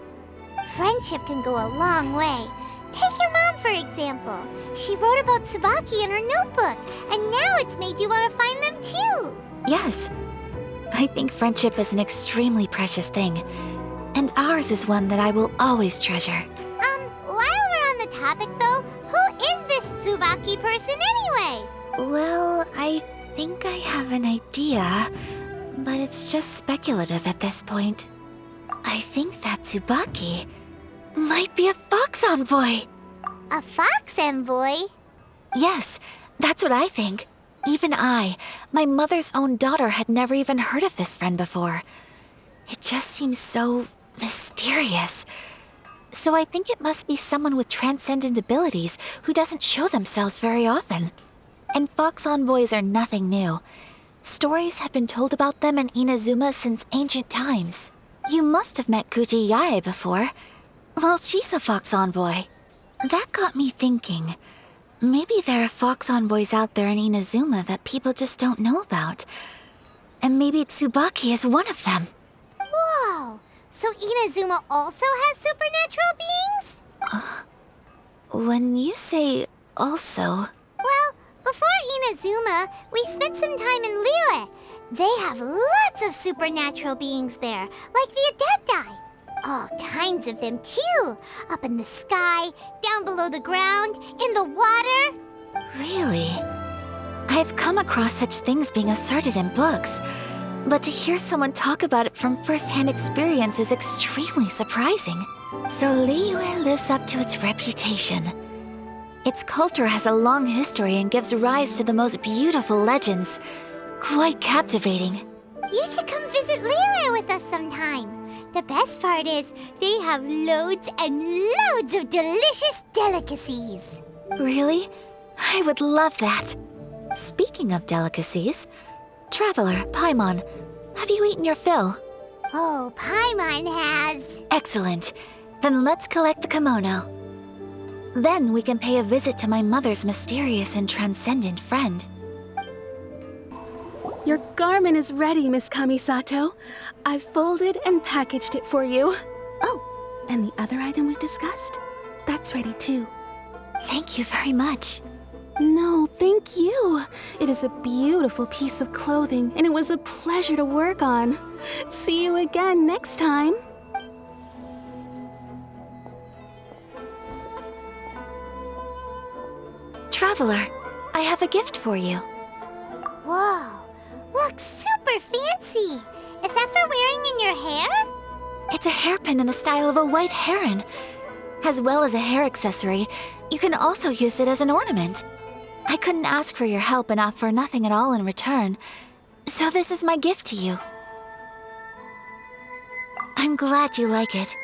Friendship can go a long way. Take your mom, for example. She wrote about Tsubaki in her notebook, and now it's made you want to find them too. Yes. I think friendship is an extremely precious thing, and ours is one that I will always treasure. While we're on the topic though, who is this Tsubaki person anyway? Well, I think I have an idea, but it's just speculative at this point. I think that Tsubaki might be a fox envoy. A fox envoy? Yes, that's what I think. Even I, my mother's own daughter, had never even heard of this friend before. It just seems so mysterious. So I think it must be someone with transcendent abilities who doesn't show themselves very often. And fox envoys are nothing new. Stories have been told about them in Inazuma since ancient times. You must have met Kuji Yae before. Well, she's a fox envoy. That got me thinking. Maybe there are fox envoys out there in Inazuma that people just don't know about. And maybe Tsubaki is one of them. Whoa! So Inazuma also has supernatural beings? When you say also... Well, before Inazuma, we spent some time in Liyue. They have lots of supernatural beings there, like the Adepti. All kinds of them too. Up in the sky, down below the ground, in the water. Really? I've come across such things being asserted in books, but to hear someone talk about it from first-hand experience is extremely surprising. So Liyue lives up to its reputation. Its culture has a long history and gives rise to the most beautiful legends. Quite captivating. You should come visit Liyue with us sometime. The best part is, they have loads and loads of delicious delicacies. Really? I would love that. Speaking of delicacies, Traveler, Paimon, have you eaten your fill? Oh, Paimon has. Excellent. Then let's collect the kimono. Then we can pay a visit to my mother's mysterious and transcendent friend. Your garment is ready, Miss Kamisato. I've folded and packaged it for you. Oh, and the other item we discussed? That's ready too. Thank you very much. No, thank you. It is a beautiful piece of clothing, and it was a pleasure to work on. See you again next time. Traveler, I have a gift for you. Whoa, looks super fancy. Is that for wearing in your hair? It's a hairpin in the style of a white heron. As well as a hair accessory, you can also use it as an ornament. I couldn't ask for your help and offer nothing at all in return, so this is my gift to you. I'm glad you like it.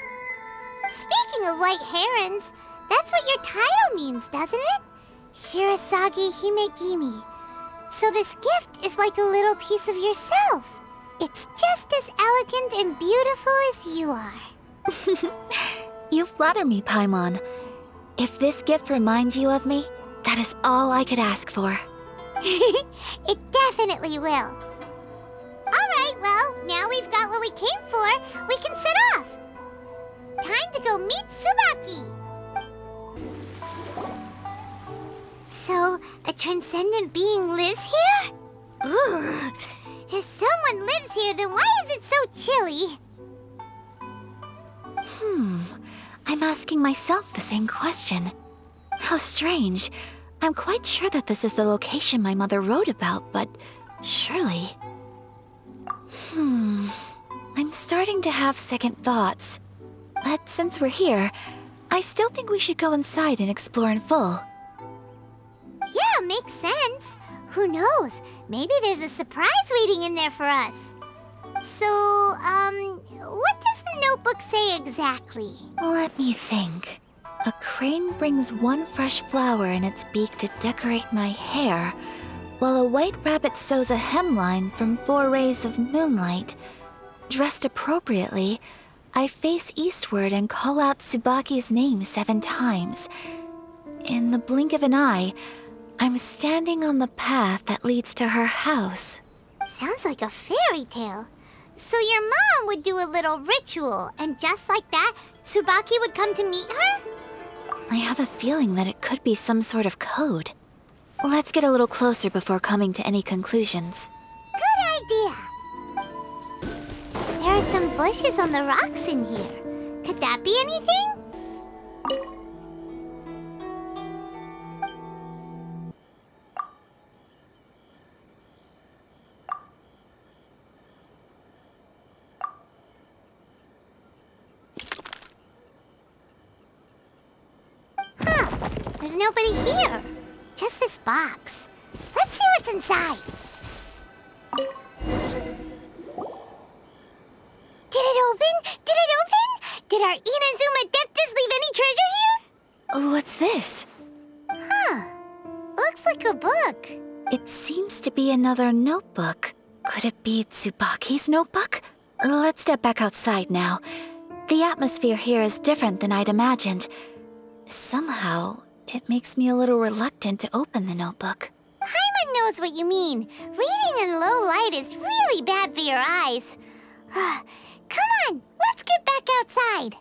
Speaking of white herons, that's what your title means, doesn't it? Shirasagi Himegimi. So this gift is like a little piece of yourself. It's just as elegant and beautiful as you are. You flatter me, Paimon. If this gift reminds you of me, that is all I could ask for. It definitely will. Alright, well, now we've got what we came for, we can set off. Time to go meet Tsubaki. So, a transcendent being lives here? Ooh. If someone lives here, then why is it so chilly? I'm asking myself the same question. How strange. I'm quite sure that this is the location my mother wrote about, but surely... I'm starting to have second thoughts. But since we're here, I still think we should go inside and explore in full. Yeah, makes sense. Who knows? Maybe there's a surprise waiting in there for us. So, what does the notebook say exactly? Let me think. A crane brings one fresh flower in its beak to decorate my hair, while a white rabbit sews a hemline from 4 rays of moonlight. Dressed appropriately, I face eastward and call out Tsubaki's name 7 times. In the blink of an eye, I'm standing on the path that leads to her house. Sounds like a fairy tale. So your mom would do a little ritual, and just like that, Tsubaki would come to meet her? I have a feeling that it could be some sort of code. Let's get a little closer before coming to any conclusions. Good idea. There are some bushes on the rocks in here. Could that be anything? There's nobody here. Just this box. Let's see what's inside. Did it open? Did it open? Did our Inazuma Adeptus leave any treasure here? What's this? Huh. Looks like a book. It seems to be another notebook. Could it be Tsubaki's notebook? Let's step back outside now. The atmosphere here is different than I'd imagined. Somehow, it makes me a little reluctant to open the notebook. Paimon knows what you mean. Reading in low light is really bad for your eyes. Come on, let's get back outside.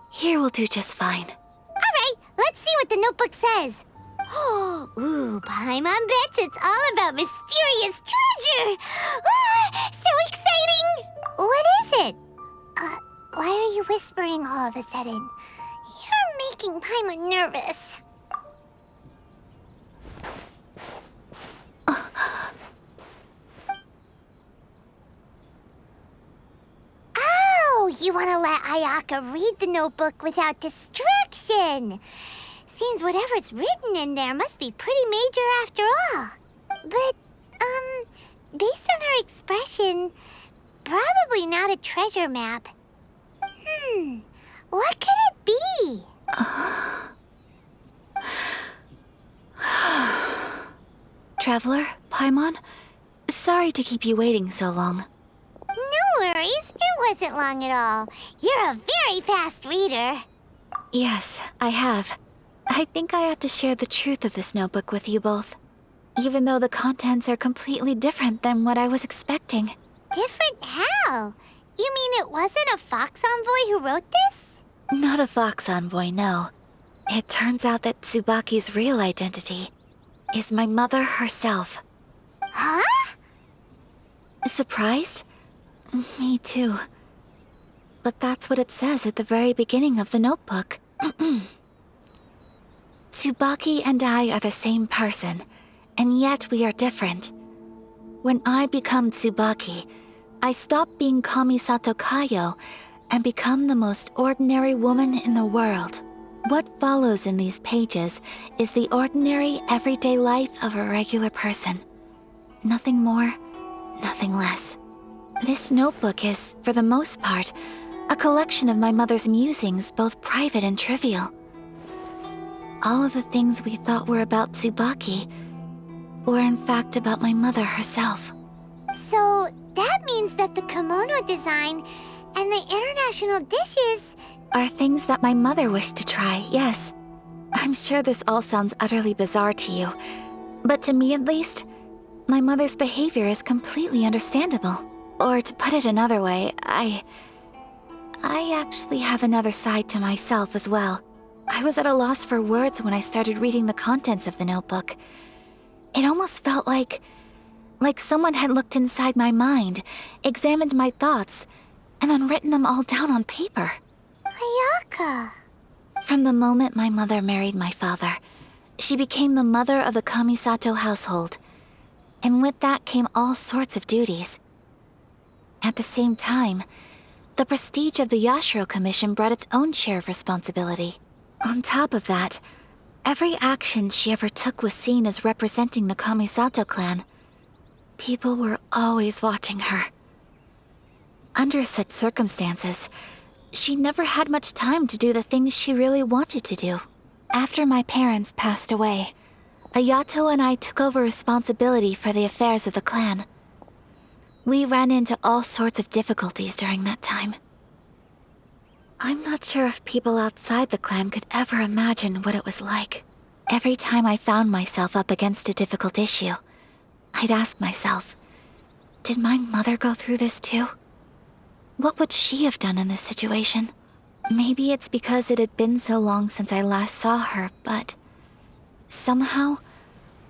Here will do just fine. Alright, let's see what the notebook says. Ooh, Paimon bets it's all about mysterious treasure. So exciting! What is it? Why are you whispering all of a sudden? You're making Paimon nervous. Oh, you want to let Ayaka read the notebook without distraction. Seems whatever's written in there must be pretty major after all. But, based on her expression, probably not a treasure map. What could it be? Traveler, Paimon, sorry to keep you waiting so long. No worries, it wasn't long at all. You're a very fast reader. Yes, I have. I think I ought to share the truth of this notebook with you both, even though the contents are completely different than what I was expecting. Different how? You mean it wasn't a Fox Envoy who wrote this? Not a Fox Envoy, no. It turns out that Tsubaki's real identity is my mother herself. Huh? Surprised? Me too. But that's what it says at the very beginning of the notebook. Tsubaki and I are the same person, and yet we are different. When I become Tsubaki, I stop being Kamisato Kayo and become the most ordinary woman in the world. What follows in these pages is the ordinary, everyday life of a regular person. Nothing more, nothing less. This notebook is, for the most part, a collection of my mother's musings, both private and trivial. All of the things we thought were about Tsubaki were in fact about my mother herself. So that means that the kimono design and the international dishes Are things that my mother wished to try, yes. I'm sure this all sounds utterly bizarre to you, but to me at least, my mother's behavior is completely understandable. Or to put it another way, I actually have another side to myself as well. I was at a loss for words when I started reading the contents of the notebook. It almost felt like someone had looked inside my mind, examined my thoughts, and then written them all down on paper. Ayaka. From the moment my mother married my father, she became the mother of the Kamisato household. And with that came all sorts of duties. At the same time, the prestige of the Yashiro Commission brought its own share of responsibility. On top of that, every action she ever took was seen as representing the Kamisato clan. People were always watching her. Under such circumstances, she never had much time to do the things she really wanted to do. After my parents passed away, Ayato and I took over responsibility for the affairs of the clan. We ran into all sorts of difficulties during that time. I'm not sure if people outside the clan could ever imagine what it was like. Every time I found myself up against a difficult issue, I'd ask myself, did my mother go through this too? What would she have done in this situation? Maybe it's because it had been so long since I last saw her, but somehow,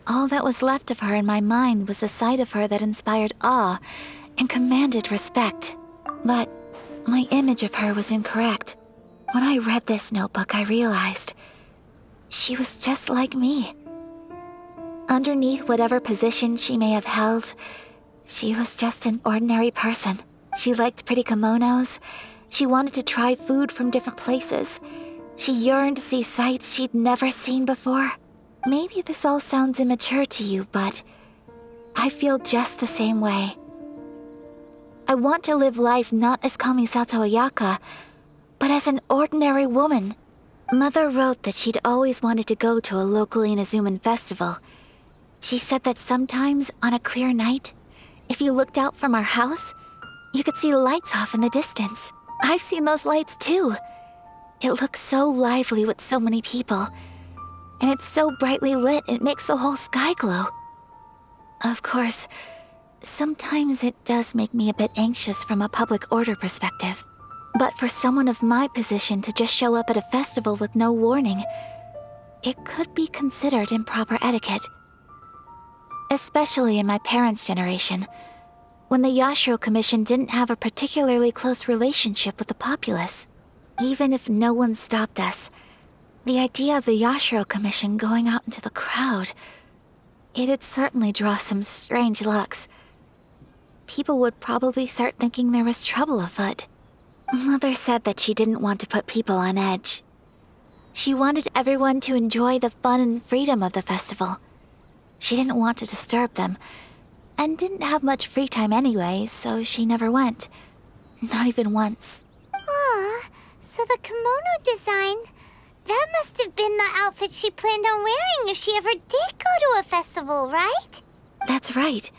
all that was left of her in my mind was the side of her that inspired awe and commanded respect. But my image of her was incorrect. When I read this notebook, I realized she was just like me. Underneath whatever position she may have held, she was just an ordinary person. She liked pretty kimonos. She wanted to try food from different places. She yearned to see sights she'd never seen before. Maybe this all sounds immature to you, but I feel just the same way. I want to live life not as Kamisato Ayaka, but as an ordinary woman. Mother wrote that she'd always wanted to go to a local Inazuman festival. She said that sometimes, on a clear night, if you looked out from our house, you could see lights off in the distance. I've seen those lights too. It looks so lively with so many people. And it's so brightly lit, it makes the whole sky glow. Of course, sometimes it does make me a bit anxious from a public order perspective. But for someone of my position to just show up at a festival with no warning, it could be considered improper etiquette. Especially in my parents' generation, when the Yashiro Commission didn't have a particularly close relationship with the populace. Even if no one stopped us, the idea of the Yashiro Commission going out into the crowd, it'd certainly draw some strange looks. People would probably start thinking there was trouble afoot. Mother said that she didn't want to put people on edge. She wanted everyone to enjoy the fun and freedom of the festival. She didn't want to disturb them, and didn't have much free time anyway, so she never went. Not even once. Aw, so the kimono design, that must have been the outfit she planned on wearing if she ever did go to a festival, right? That's right.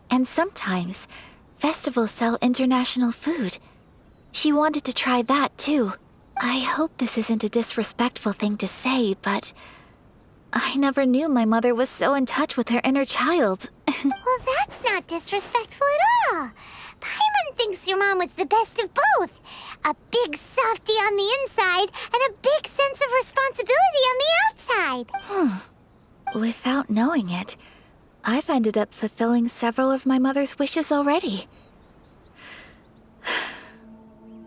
And sometimes, festivals sell international food. She wanted to try that too. I hope this isn't a disrespectful thing to say, but I never knew my mother was so in touch with her inner child. Well, that's not disrespectful at all. Paimon thinks your mom was the best of both. A big softy on the inside and a big sense of responsibility on the outside. Without knowing it, I've ended up fulfilling several of my mother's wishes already.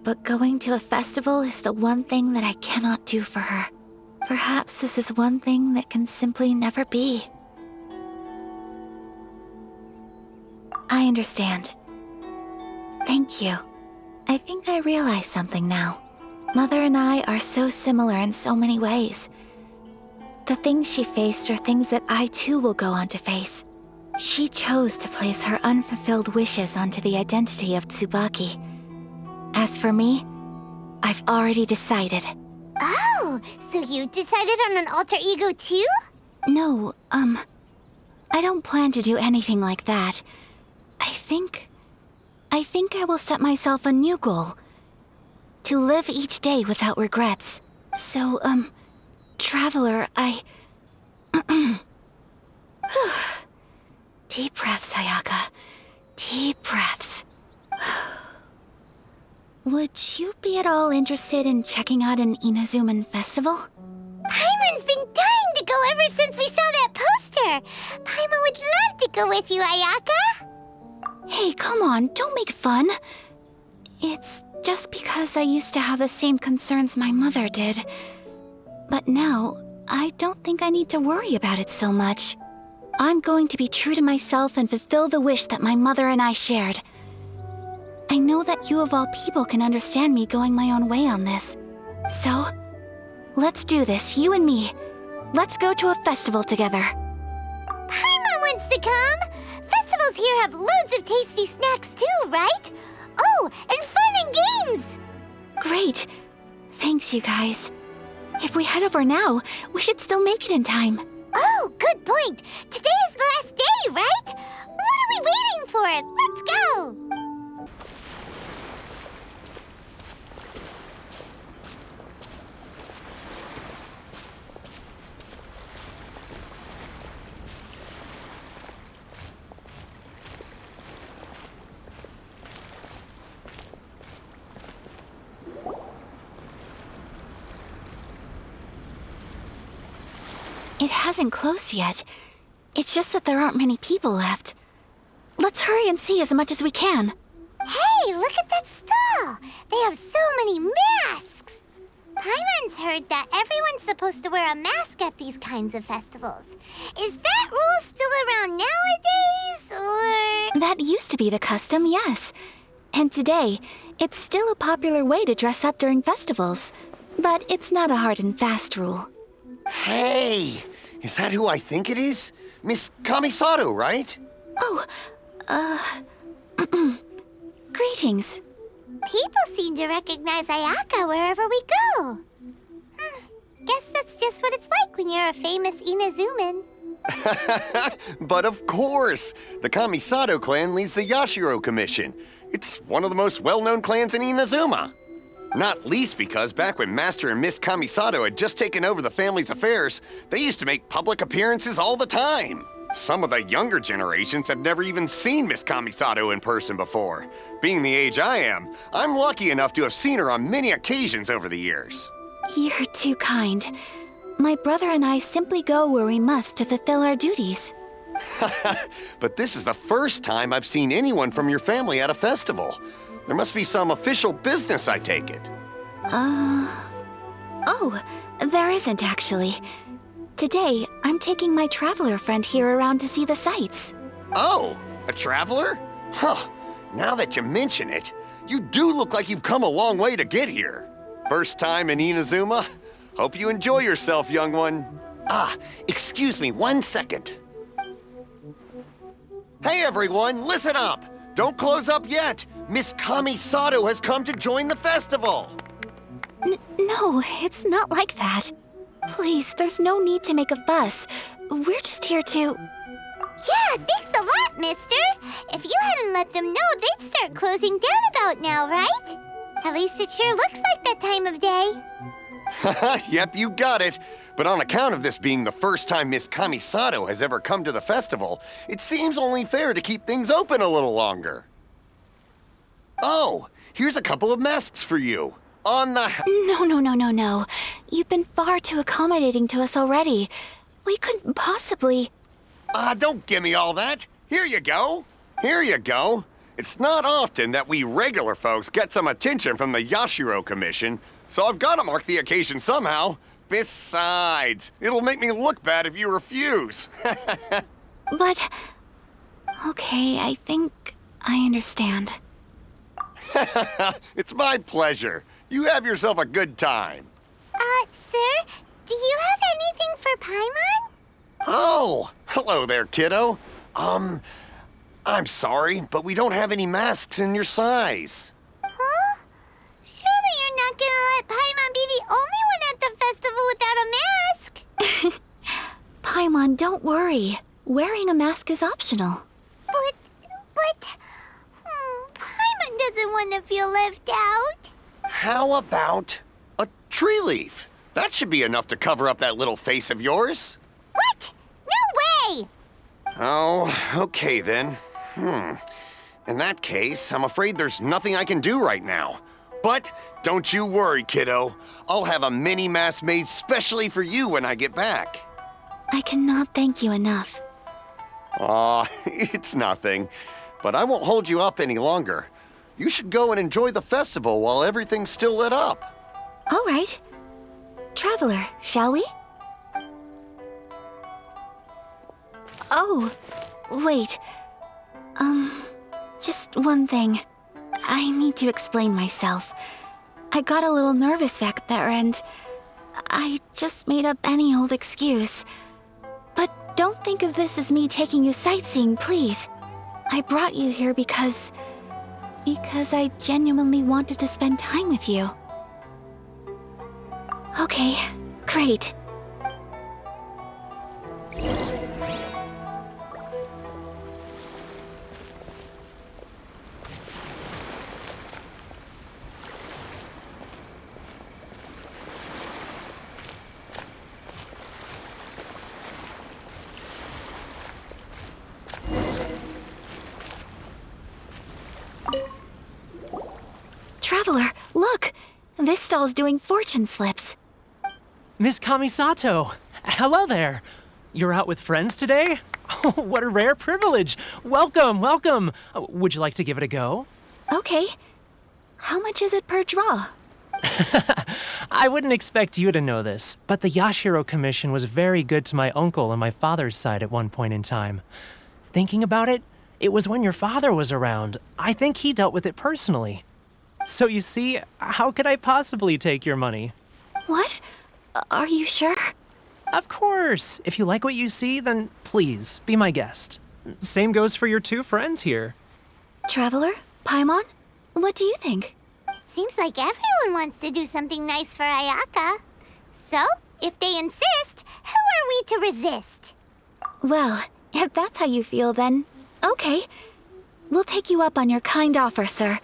But going to a festival is the one thing that I cannot do for her. Perhaps this is one thing that can simply never be. I understand. Thank you. I think I realize something now. Mother and I are so similar in so many ways. The things she faced are things that I too will go on to face. She chose to place her unfulfilled wishes onto the identity of Tsubaki. As for me, I've already decided. Oh, so you decided on an alter ego too? No, I don't plan to do anything like that. I think I will set myself a new goal. To live each day without regrets. So, Traveler, Deep breaths, Sayaka. Deep breaths. Would you be at all interested in checking out an Inazuman festival? Paimon's been dying to go ever since we saw that poster! Paimon would love to go with you, Ayaka! Hey, come on, don't make fun. It's just because I used to have the same concerns my mother did. But now, I don't think I need to worry about it so much. I'm going to be true to myself and fulfill the wish that my mother and I shared. I know that you of all people can understand me going my own way on this. So, let's do this, you and me. Let's go to a festival together. Paimon wants to come! Festivals here have loads of tasty snacks too, right? Oh, and fun and games! Great. Thanks, you guys. If we head over now, we should still make it in time. Oh, good point! Today is the last day, right? What are we waiting for? Let's go! It hasn't closed yet. It's just that there aren't many people left. Let's hurry and see as much as we can. Hey, look at that stall! They have so many masks! Paimon's heard that everyone's supposed to wear a mask at these kinds of festivals. Is that rule still around nowadays, or...? That used to be the custom, yes. And today, it's still a popular way to dress up during festivals. But it's not a hard and fast rule. Hey! Is that who I think it is? Miss Kamisato, right? Oh, greetings. People seem to recognize Ayaka wherever we go. Guess that's just what it's like when you're a famous Inazuman. But of course! The Kamisato clan leads the Yashiro Commission. It's one of the most well-known clans in Inazuma. Not least because back when Master and Miss Kamisato had just taken over the family's affairs, they used to make public appearances all the time. Some of the younger generations have never even seen Miss Kamisato in person before. Being the age I am, I'm lucky enough to have seen her on many occasions over the years. You're too kind. My brother and I simply go where we must to fulfill our duties. But this is the first time I've seen anyone from your family at a festival. There must be some official business, I take it. Oh, there isn't actually. Today, I'm taking my traveler friend here around to see the sights. Oh, a traveler? Huh, now that you mention it, you do look like you've come a long way to get here. First time in Inazuma? Hope you enjoy yourself, young one. Ah, excuse me 1 second. Hey everyone, listen up! Don't close up yet! Miss Kamisato has come to join the festival! No, it's not like that. Please, there's no need to make a fuss. We're just here to... Yeah, thanks a lot, mister! If you hadn't let them know, they'd start closing down about now, right? At least it sure looks like that time of day. Yep, you got it. But on account of this being the first time Miss Kamisato has ever come to the festival, it seems only fair to keep things open a little longer. Oh, here's a couple of masks for you. On the... No. You've been far too accommodating to us already. We couldn't possibly... Don't give me all that. Here you go. Here you go. It's not often that we regular folks get some attention from the Yashiro Commission, so I've got to mark the occasion somehow. Besides, it'll make me look bad if you refuse. But... Okay, I think I understand. It's my pleasure. You have yourself a good time. Sir, do you have anything for Paimon? Oh, hello there, kiddo. I'm sorry, but we don't have any masks in your size. Huh? Surely you're not gonna let Paimon be the only one at the festival without a mask? Paimon, don't worry. Wearing a mask is optional. But, Paimon doesn't want to feel left out. How about a tree leaf? That should be enough to cover up that little face of yours. What? No way! Oh, okay then. In that case, I'm afraid there's nothing I can do right now. But don't you worry, kiddo. I'll have a mini mask made specially for you when I get back. I cannot thank you enough. Aw, it's nothing. But I won't hold you up any longer. You should go and enjoy the festival while everything's still lit up. All right. Traveler, shall we? Oh, wait. Just one thing. I need to explain myself. I got a little nervous back there and I just made up any old excuse. But don't think of this as me taking you sightseeing, please. I brought you here because I genuinely wanted to spend time with you. Okay, great. Traveler, look! This stall's doing fortune slips. Miss Kamisato! Hello there! You're out with friends today? Oh, what a rare privilege! Welcome, welcome! Would you like to give it a go? Okay. How much is it per draw? I wouldn't expect you to know this, but the Yashiro Commission was very good to my uncle on my father's side at one point in time. Thinking about it, it was when your father was around. I think he dealt with it personally. So you see, how could I possibly take your money? What? Are you sure? Of course! If you like what you see, then please, be my guest. Same goes for your two friends here. Traveler? Paimon? What do you think? Seems like everyone wants to do something nice for Ayaka. So, if they insist, who are we to resist? Well, if that's how you feel, then okay. We'll take you up on your kind offer, sir.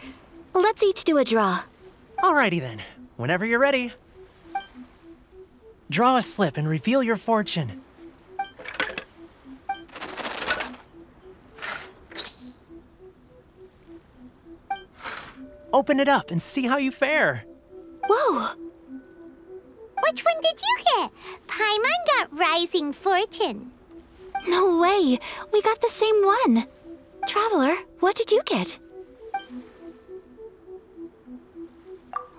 Let's each do a draw. Alrighty then. Whenever you're ready. Draw a slip and reveal your fortune. Open it up and see how you fare. Whoa! Which one did you get? Paimon got Rising Fortune. No way! We got the same one! Traveler, what did you get?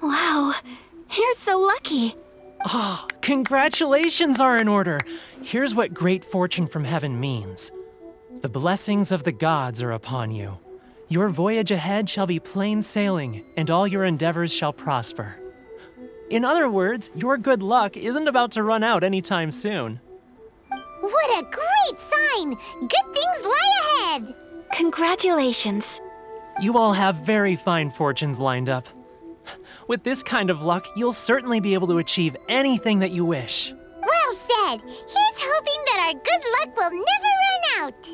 Wow, you're so lucky. Ah, congratulations are in order. Here's what great fortune from heaven means. The blessings of the gods are upon you. Your voyage ahead shall be plain sailing, and all your endeavors shall prosper. In other words, your good luck isn't about to run out anytime soon. What a great sign! Good things lie ahead! Congratulations. You all have very fine fortunes lined up. With this kind of luck, you'll certainly be able to achieve anything that you wish. Well said! Here's hoping that our good luck will never run out!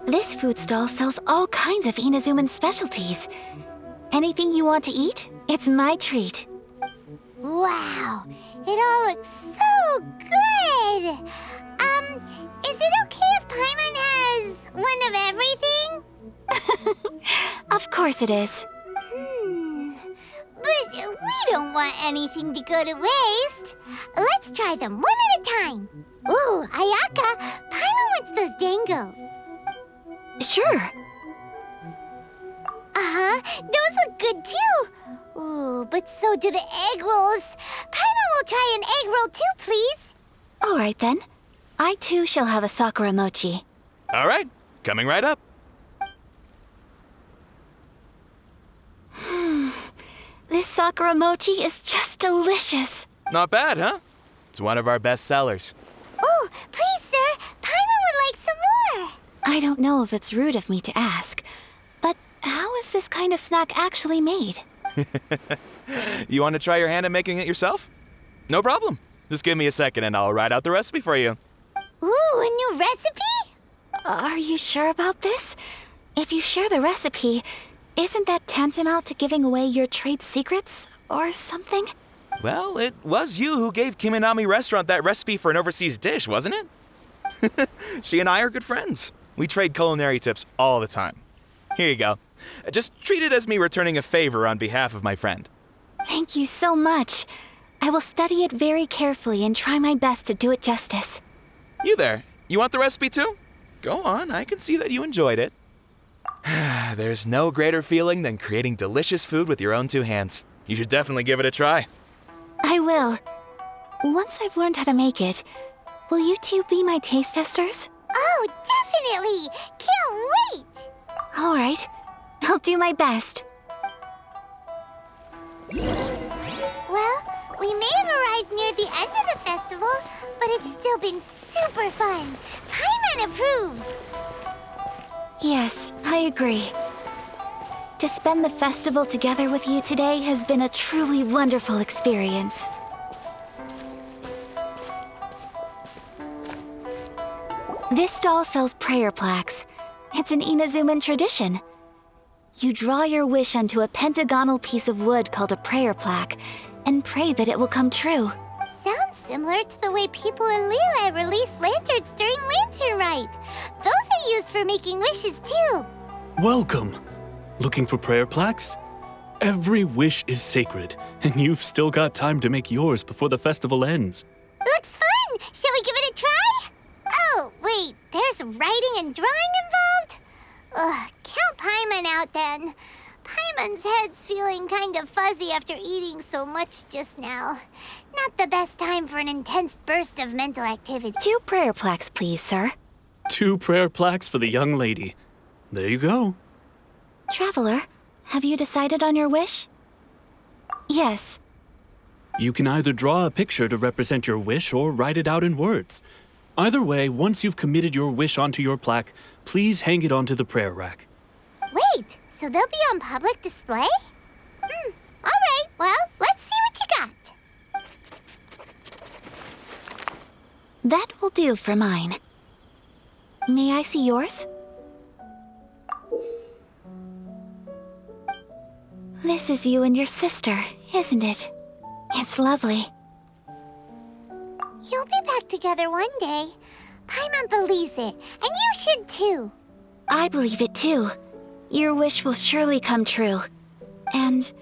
This food stall sells all kinds of Inazuman specialties. Anything you want to eat, it's my treat. Wow, it all looks so good! Is it okay if Paimon has one of everything? Of course it is. But we don't want anything to go to waste. Let's try them one at a time. Ooh, Ayaka, Paimon wants those dango. Sure. Uh-huh, those look good too. Ooh, but so do the egg rolls. Paimon will try an egg roll too, please. All right then. I too shall have a Sakura mochi. All right, coming right up. This Sakura mochi is just delicious. Not bad, huh? It's one of our best sellers. Oh, please, sir. Paimon would like some more. I don't know if it's rude of me to ask, but how is this kind of snack actually made? You want to try your hand at making it yourself? No problem. Just give me a second and I'll write out the recipe for you. Ooh, a new recipe? Are you sure about this? If you share the recipe, isn't that tantamount to giving away your trade secrets or something? Well, it was you who gave Kiminami Restaurant that recipe for an overseas dish, wasn't it? She and I are good friends. We trade culinary tips all the time. Here you go. Just treat it as me returning a favor on behalf of my friend. Thank you so much. I will study it very carefully and try my best to do it justice. You there, you want the recipe too? Go on, I can see that you enjoyed it. There's no greater feeling than creating delicious food with your own two hands. You should definitely give it a try. I will. Once I've learned how to make it, will you two be my taste testers? Oh, definitely! Can't wait! All right. I'll do my best. Well, we may have arrived near the end of the festival, but it's still been super fun. Paimon approves. Yes, I agree. To spend the festival together with you today has been a truly wonderful experience. This stall sells prayer plaques. It's an Inazuman tradition. You draw your wish onto a pentagonal piece of wood called a prayer plaque and pray that it will come true. Sounds similar to the way people in Liyue release lanterns during Lantern Rite. Those are used for making wishes too. Welcome. Looking for prayer plaques? Every wish is sacred, and you've still got time to make yours before the festival ends. Looks fun! Shall we give it a try? Oh, wait, there's writing and drawing involved? Ugh, count Paimon out then. Paimon's head's feeling kind of fuzzy after eating so much just now. Not the best time for an intense burst of mental activity. 2 prayer plaques, please, sir. 2 prayer plaques for the young lady. There you go. Traveler, have you decided on your wish? Yes. You can either draw a picture to represent your wish or write it out in words. Either way, once you've committed your wish onto your plaque, please hang it onto the prayer rack. Wait, so they'll be on public display? Alright, well, let's see what you got. That will do for mine. May I see yours? This is you and your sister, isn't it? It's lovely. You'll be back together one day. Paimon believes it, and you should too. I believe it too. Your wish will surely come true. And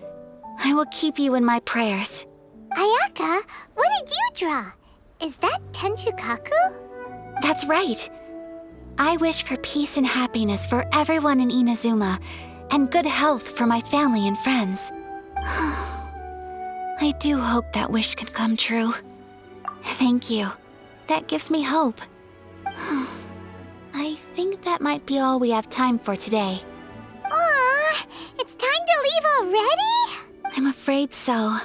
I will keep you in my prayers. Ayaka, what did you draw? Is that Tenchukaku? That's right. I wish for peace and happiness for everyone in Inazuma, and good health for my family and friends. I do hope that wish can come true. Thank you. That gives me hope. I think that might be all we have time for today. Aw, it's time to leave already? I'm afraid so.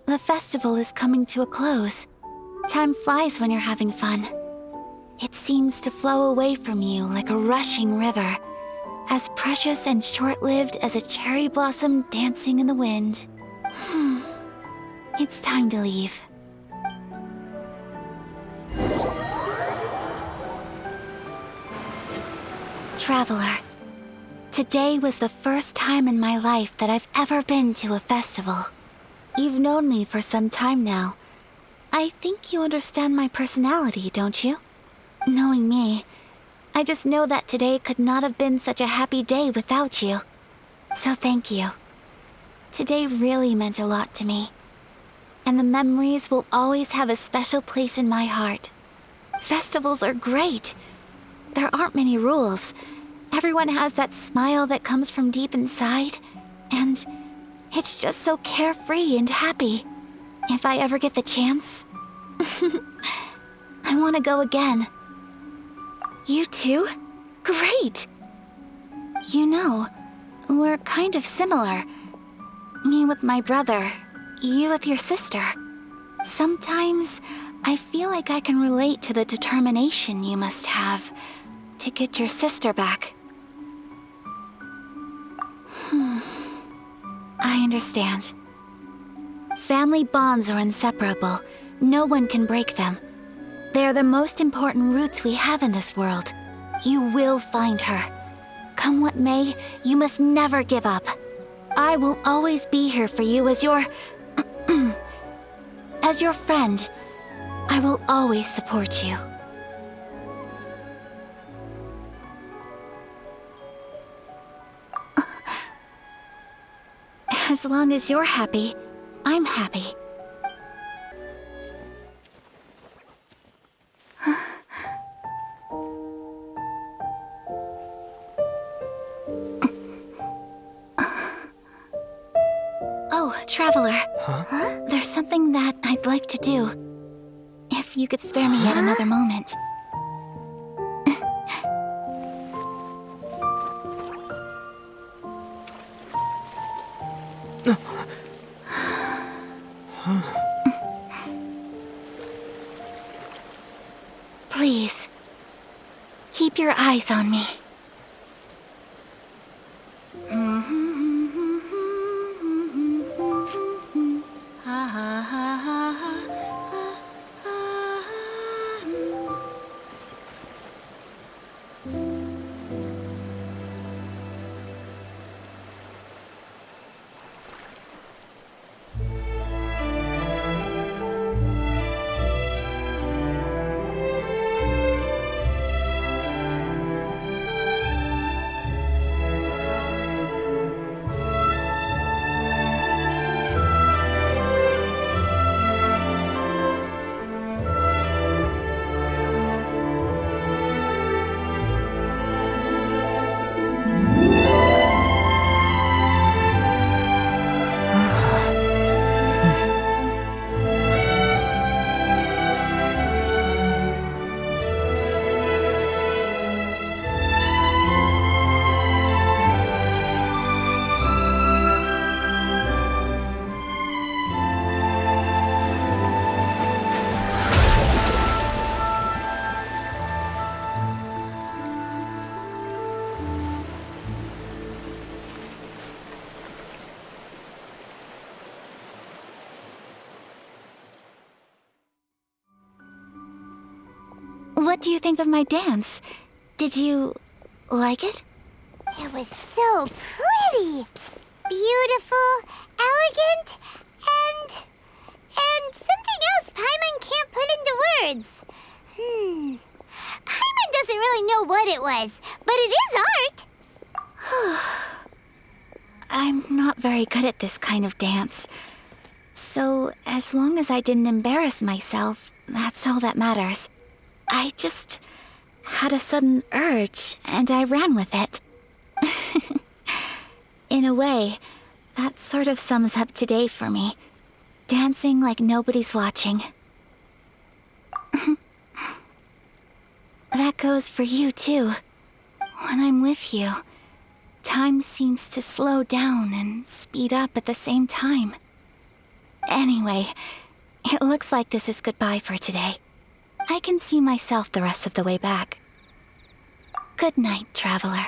The festival is coming to a close. Time flies when you're having fun. It seems to flow away from you like a rushing river, as precious and short-lived as a cherry blossom dancing in the wind. It's time to leave. Traveler, today was the first time in my life that I've ever been to a festival. You've known me for some time now. I think you understand my personality, don't you? Knowing me, I just know that today could not have been such a happy day without you. So thank you. Today really meant a lot to me. And the memories will always have a special place in my heart. Festivals are great. There aren't many rules. Everyone has that smile that comes from deep inside. And It's just so carefree and happy. If I ever get the chance, I want to go again. You too? Great! You know, we're kind of similar. Me with my brother, you with your sister. Sometimes I feel like I can relate to the determination you must have to get your sister back. I understand. Family bonds are inseparable. No one can break them. They are the most important roots we have in this world. You will find her. Come what may, you must never give up. I will always be here for you as your... as your friend. I will always support you. As long as you're happy, I'm happy. Oh, Traveler. Huh? There's something that I'd like to do. If you could spare me yet another moment. Please, keep your eyes on me. What do you think of my dance? Did you like it? It was so pretty, beautiful, elegant, and something else Paimon can't put into words. Paimon doesn't really know what it was, but it is art. I'm not very good at this kind of dance. So, as long as I didn't embarrass myself, that's all that matters. I just had a sudden urge, and I ran with it. In a way, that sort of sums up today for me. Dancing like nobody's watching. That goes for you, too. When I'm with you, time seems to slow down and speed up at the same time. Anyway, it looks like this is goodbye for today. I can see myself the rest of the way back. Good night, Traveler.